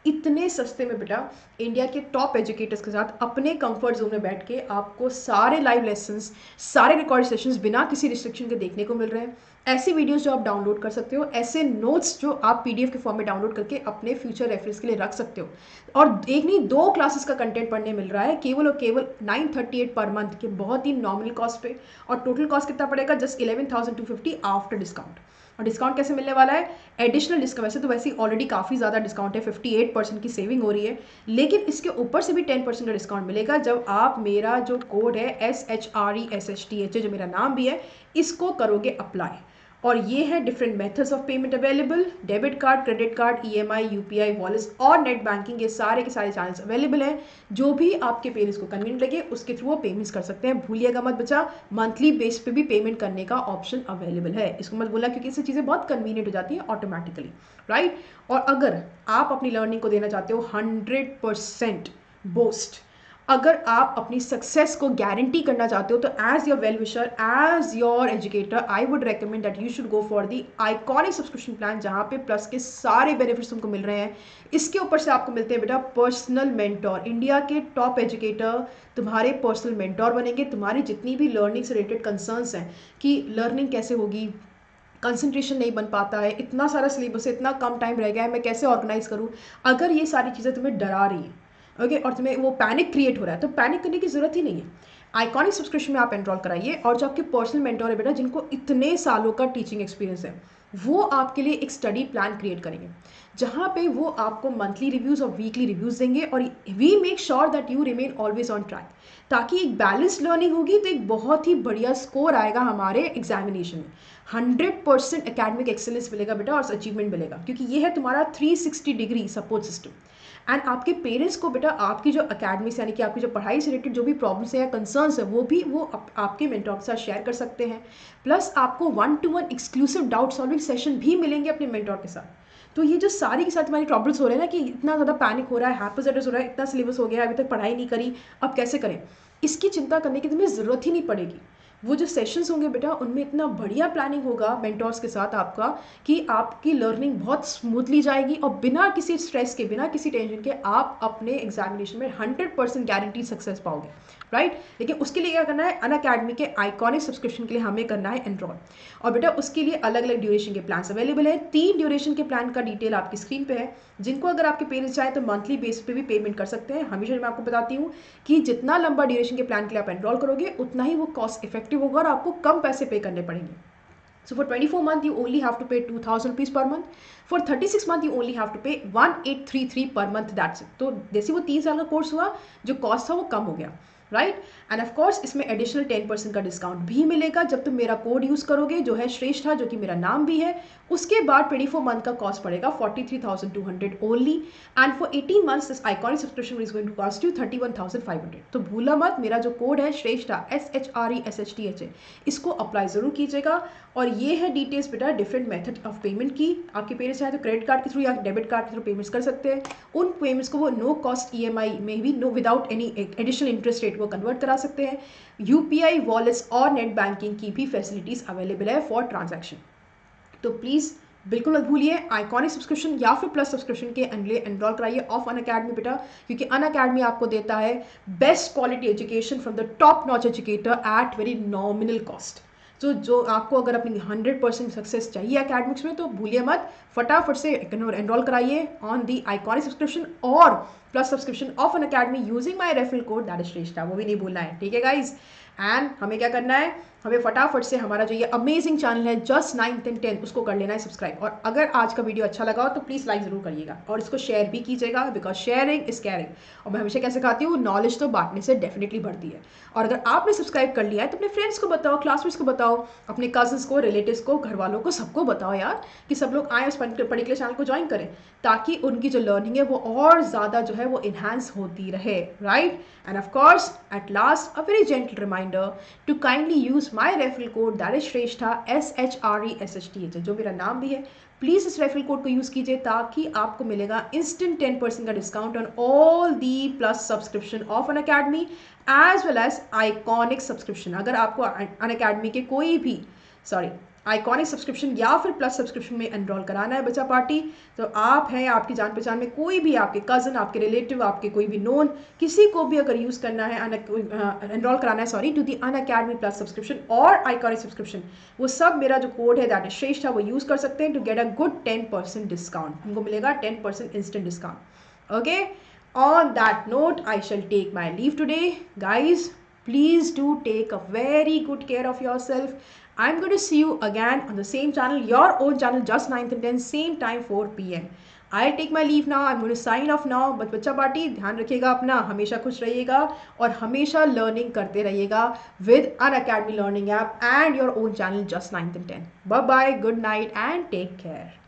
इतने सस्ते में बेटा इंडिया के टॉप एजुकेटर्स के साथ अपने कंफर्ट जोन में बैठ के आपको सारे लाइव लेसन्स, सारे रिकॉर्ड सेशंस बिना किसी रिस्ट्रिक्शन के देखने को मिल रहे हैं। ऐसी वीडियोस जो आप डाउनलोड कर सकते हो, ऐसे नोट्स जो आप पीडीएफ के फॉर्म में डाउनलोड करके अपने फ्यूचर रेफरेंस के लिए रख सकते हो, और एक नहीं 2 क्लासेस का कंटेंट पढ़ने मिल रहा है केवल और केवल 938 पर मंथ के बहुत ही नॉमिनल कॉस्ट पे। और टोटल कॉस्ट कितना पड़ेगा, जस्ट 11,250 आफ्टर डिस्काउंट। और डिस्काउंट कैसे मिलने वाला है, एडिशनल डिस्काउंट, वैसे तो वैसे ही ऑलरेडी काफ़ी ज़्यादा डिस्काउंट है, 58% की सेविंग हो रही है, लेकिन इसके ऊपर से भी 10% का डिस्काउंट मिलेगा जब आप मेरा जो कोड है SHRESHTHA, जो मेरा नाम भी है, इसको करोगे अप्लाई। और ये है different methods of payment available, debit card, credit card, EMI, UPI, wallets और नेट बैंकिंग, ये सारे के सारे चैनल्स अवेलेबल हैं। जो भी आपके पेरेंट्स को कन्वीनियंट लगे उसके थ्रू वो पेमेंट्स कर सकते हैं। भूलिएगा मत बच्चा, मंथली बेस पे भी पेमेंट करने का ऑप्शन अवेलेबल है। इसको मत बोला क्योंकि इससे चीज़ें बहुत कन्वीनियंट हो जाती हैं ऑटोमेटिकली, राइट। और अगर आप अपनी लर्निंग को देना चाहते हो 100% बूस्ट, अगर आप अपनी सक्सेस को गारंटी करना चाहते हो, तो as your well wisher, as your educator, I would recommend that you should go for the iconic subscription plan, जहाँ पे प्लस के सारे बेनिफिट्स तुमको मिल रहे हैं। इसके ऊपर से आपको मिलते हैं बेटा पर्सनल मेंटोर, इंडिया के टॉप एजुकेटर तुम्हारे पर्सनल मेंटोर बनेंगे। तुम्हारी जितनी भी लर्निंग से रिलेटेड कंसर्न्स हैं कि लर्निंग कैसे होगी, कंसंट्रेशन नहीं बन पाता है, इतना सारा सिलेबस है, इतना कम टाइम रह गया है, मैं कैसे ऑर्गेनाइज करूँ, अगर ये सारी चीज़ें तुम्हें डरा रही हैं, ओके, और तुम्हें वो पैनिक क्रिएट हो रहा है, तो पैनिक करने की जरूरत ही नहीं है। आइकॉनिक सब्सक्रिप्शन में आप एनरोल कराइए, और जो आपके पर्सनल मेंटोर है बेटा, जिनको इतने सालों का टीचिंग एक्सपीरियंस है, वो आपके लिए एक स्टडी प्लान क्रिएट करेंगे, जहाँ पे वो आपको मंथली रिव्यूज़ और वीकली रिव्यूज़ देंगे, और we make sure that you remain always on track, ताकि एक बैलेंस्ड लर्निंग होगी, तो एक बहुत ही बढ़िया स्कोर आएगा हमारे एग्जामिनेशन में। 100% एकेडमिक एक्सेलेंस मिलेगा बेटा, और अचीवमेंट मिलेगा, क्योंकि ये है तुम्हारा 360 डिग्री सपोर्ट सिस्टम। एंड आपके पेरेंट्स को बेटा आपकी जो अकेडमिक्स यानी कि आपकी जो पढ़ाई से रिलेटेड जो भी प्रॉब्लम्स है या कंसर्न्स है, वो भी वो आपके मेंटोर के साथ शेयर कर सकते हैं। प्लस आपको 1-to-1 exclusive doubt solving session भी मिलेंगे अपने मेंटोर के साथ। तो ये जो सारी के साथ हमारी प्रॉब्लम्स हो रहे हैं ना, कि इतना ज़्यादा पैनिक हो रहा है, हैप्पीजेटस हो रहा है, इतना सिलेबस हो गया, अभी तक पढ़ाई नहीं करी, अब कैसे करें, इसकी चिंता करने की तुम्हें ज़रूरत ही नहीं पड़ेगी। वो जो सेशंस होंगे बेटा, उनमें इतना बढ़िया प्लानिंग होगा मेंटोर्स के साथ आपका, कि आपकी लर्निंग बहुत स्मूथली जाएगी, और बिना किसी स्ट्रेस के, बिना किसी टेंशन के आप अपने एग्जामिनेशन में 100% गारंटी सक्सेस पाओगे, राइट। लेकिन उसके लिए क्या करना है, अनअकैडमी के आइकॉनिक सब्सक्रिप्शन के लिए हमें करना है एनरोल, और बेटा उसके लिए अलग अलग ड्यूरेशन के प्लान्स अवेलेबल है। 3 ड्यूरेशन के प्लान का डिटेल आपकी स्क्रीन पे है, जिनको अगर आपके पेरेंट्स चाहे तो मंथली बेस पे भी पेमेंट कर सकते हैं। हमेशा मैं आपको बताती हूँ कि जितना लंबा ड्यूरेशन के प्लान के लिए आप एनरोल करोगे, उतना ही वो कॉस्ट इफेक्टिव होगा और आपको कम पैसे पे करने पड़ेंगे। So for 24 months, you only have to pay 2,000 rupees per month. For 36 months, you only have to pay 1,833 per month. That's it. तो जैसे वो 3 साल का कोर्स हुआ, जो कॉस्ट था वो कम हो गया, राइट। एंड ऑफ कोर्स इसमें एडिशनल 10% का डिस्काउंट भी मिलेगा जब तुम मेरा कोड यूज़ करोगे, जो है श्रेष्ठा, जो कि मेरा नाम भी है। उसके बाद 24 मंथ का कॉस्ट पड़ेगा 43,200 only, and for 18 months this iconic subscription is going to cost you 31,500। तो भूला मत, मेरा जो कोड है श्रेष्ठा, SHRESHTHA, इसको अप्लाई ज़रूर कीजिएगा। और ये है डिटेल्स बेटा डिफरेंट मेथड ऑफ पेमेंट की। आपके पेरेंट्स चाहे तो क्रेडिट कार्ड के थ्रू या डेबिट कार्ड के थ्रू पेमेंट्स कर सकते हैं। उन पेमेंट्स को वो नो कॉस्ट EMI में भी, no without any additional interest rate, वो कन्वर्ट करा सकते हैं। UPI, वॉलेट्स और नेट बैंकिंग की भी फैसिलिटीज़ अवेलेबल है फॉर ट्रांजैक्शन। तो प्लीज़ बिल्कुल मत भूलिए, आइकॉनिक सब्सक्रिप्शन या फिर प्लस सब्सक्रिप्शन के एनरोल कराइए ऑफ अनअकैडमी बेटा, क्योंकि अनअकैडमी आपको देता है best quality education from the top notch educator at very nominal cost. तो जो आपको अगर अपनी 100% सक्सेस चाहिए एकेडमिक्स में, तो भूलिए मत, फटाफट से एनरोल कराइए ऑन दी आइकॉनिक सब्सक्रिप्शन और plus subscription of Unacademy using my referral code, that is Shrestha, वो भी नहीं भूलना है, ठीक है गाइज। एंड हमें क्या करना है, हमें फटाफट से हमारा जो ये अमेजिंग चैनल है जस्ट 9th and 10th, उसको कर लेना है सब्सक्राइब। और अगर आज का वीडियो अच्छा लगा हो तो प्लीज़ लाइक ज़रूर करिएगा, और इसको शेयर भी कीजिएगा, बिकॉज शेयरिंग इज केयरिंग। और मैं हमेशा क्या सिखाती हूँ, नॉलेज तो बांटने से डेफिनेटली बढ़ती है। और अगर आपने सब्सक्राइब कर लिया है तो अपने फ्रेंड्स को बताओ, क्लासमेट्स को बताओ, अपने कजन्स को, रिलेटिव्स को, घर वालों को, सबको बताओ यार, कि सब लोग आए उस पर्टिकुलर चैनल को ज्वाइन करें, ताकि उनकी जो लर्निंग है वो और ज़्यादा जो है वो इन्हांस होती रहे, right. And of course at last a very gentle reminder to kindly use my referral code, that is Shreshtha, SHRESHTHA, जो मेरा नाम भी है। प्लीज़ इस रेफरल कोड को यूज़ कीजिए, ताकि आपको मिलेगा इंस्टेंट 10% का discount on all the plus subscription of Unacademy as well as iconic subscription. अगर आपको अनअकैडमी के कोई भी आइकॉनिक सब्सक्रिप्शन या फिर प्लस सब्सक्रिप्शन में एनरोल कराना है बच्चा पार्टी, तो आप हैं, आपकी जान पहचान में कोई भी, आपके कज़न, आपके रिलेटिव, आपके कोई भी नोन, किसी को भी अगर यूज़ करना है, एनरोल कराना है to the Unacademy plus subscription और आइकॉनिक सब्सक्रिप्शन, वो सब मेरा जो कोड है दैट इज श्रेष्ठा, वो यूज़ कर सकते हैं to get a good 10% discount. उनको मिलेगा 10% instant discount, okay. On that note I shall take my leave today guys. Please do take a very good care of yourself. I'm going to see you again on the same channel, your own channel, just 9th and 10th, same time 4 p.m. I take my leave now, I am going to sign off now. बस बच्चा पार्टी ध्यान रखिएगा अपना, हमेशा खुश रहिएगा और हमेशा लर्निंग करते रहिएगा with Unacademy learning app and your own channel just 9th and 10th। Bye bye, good night and take care.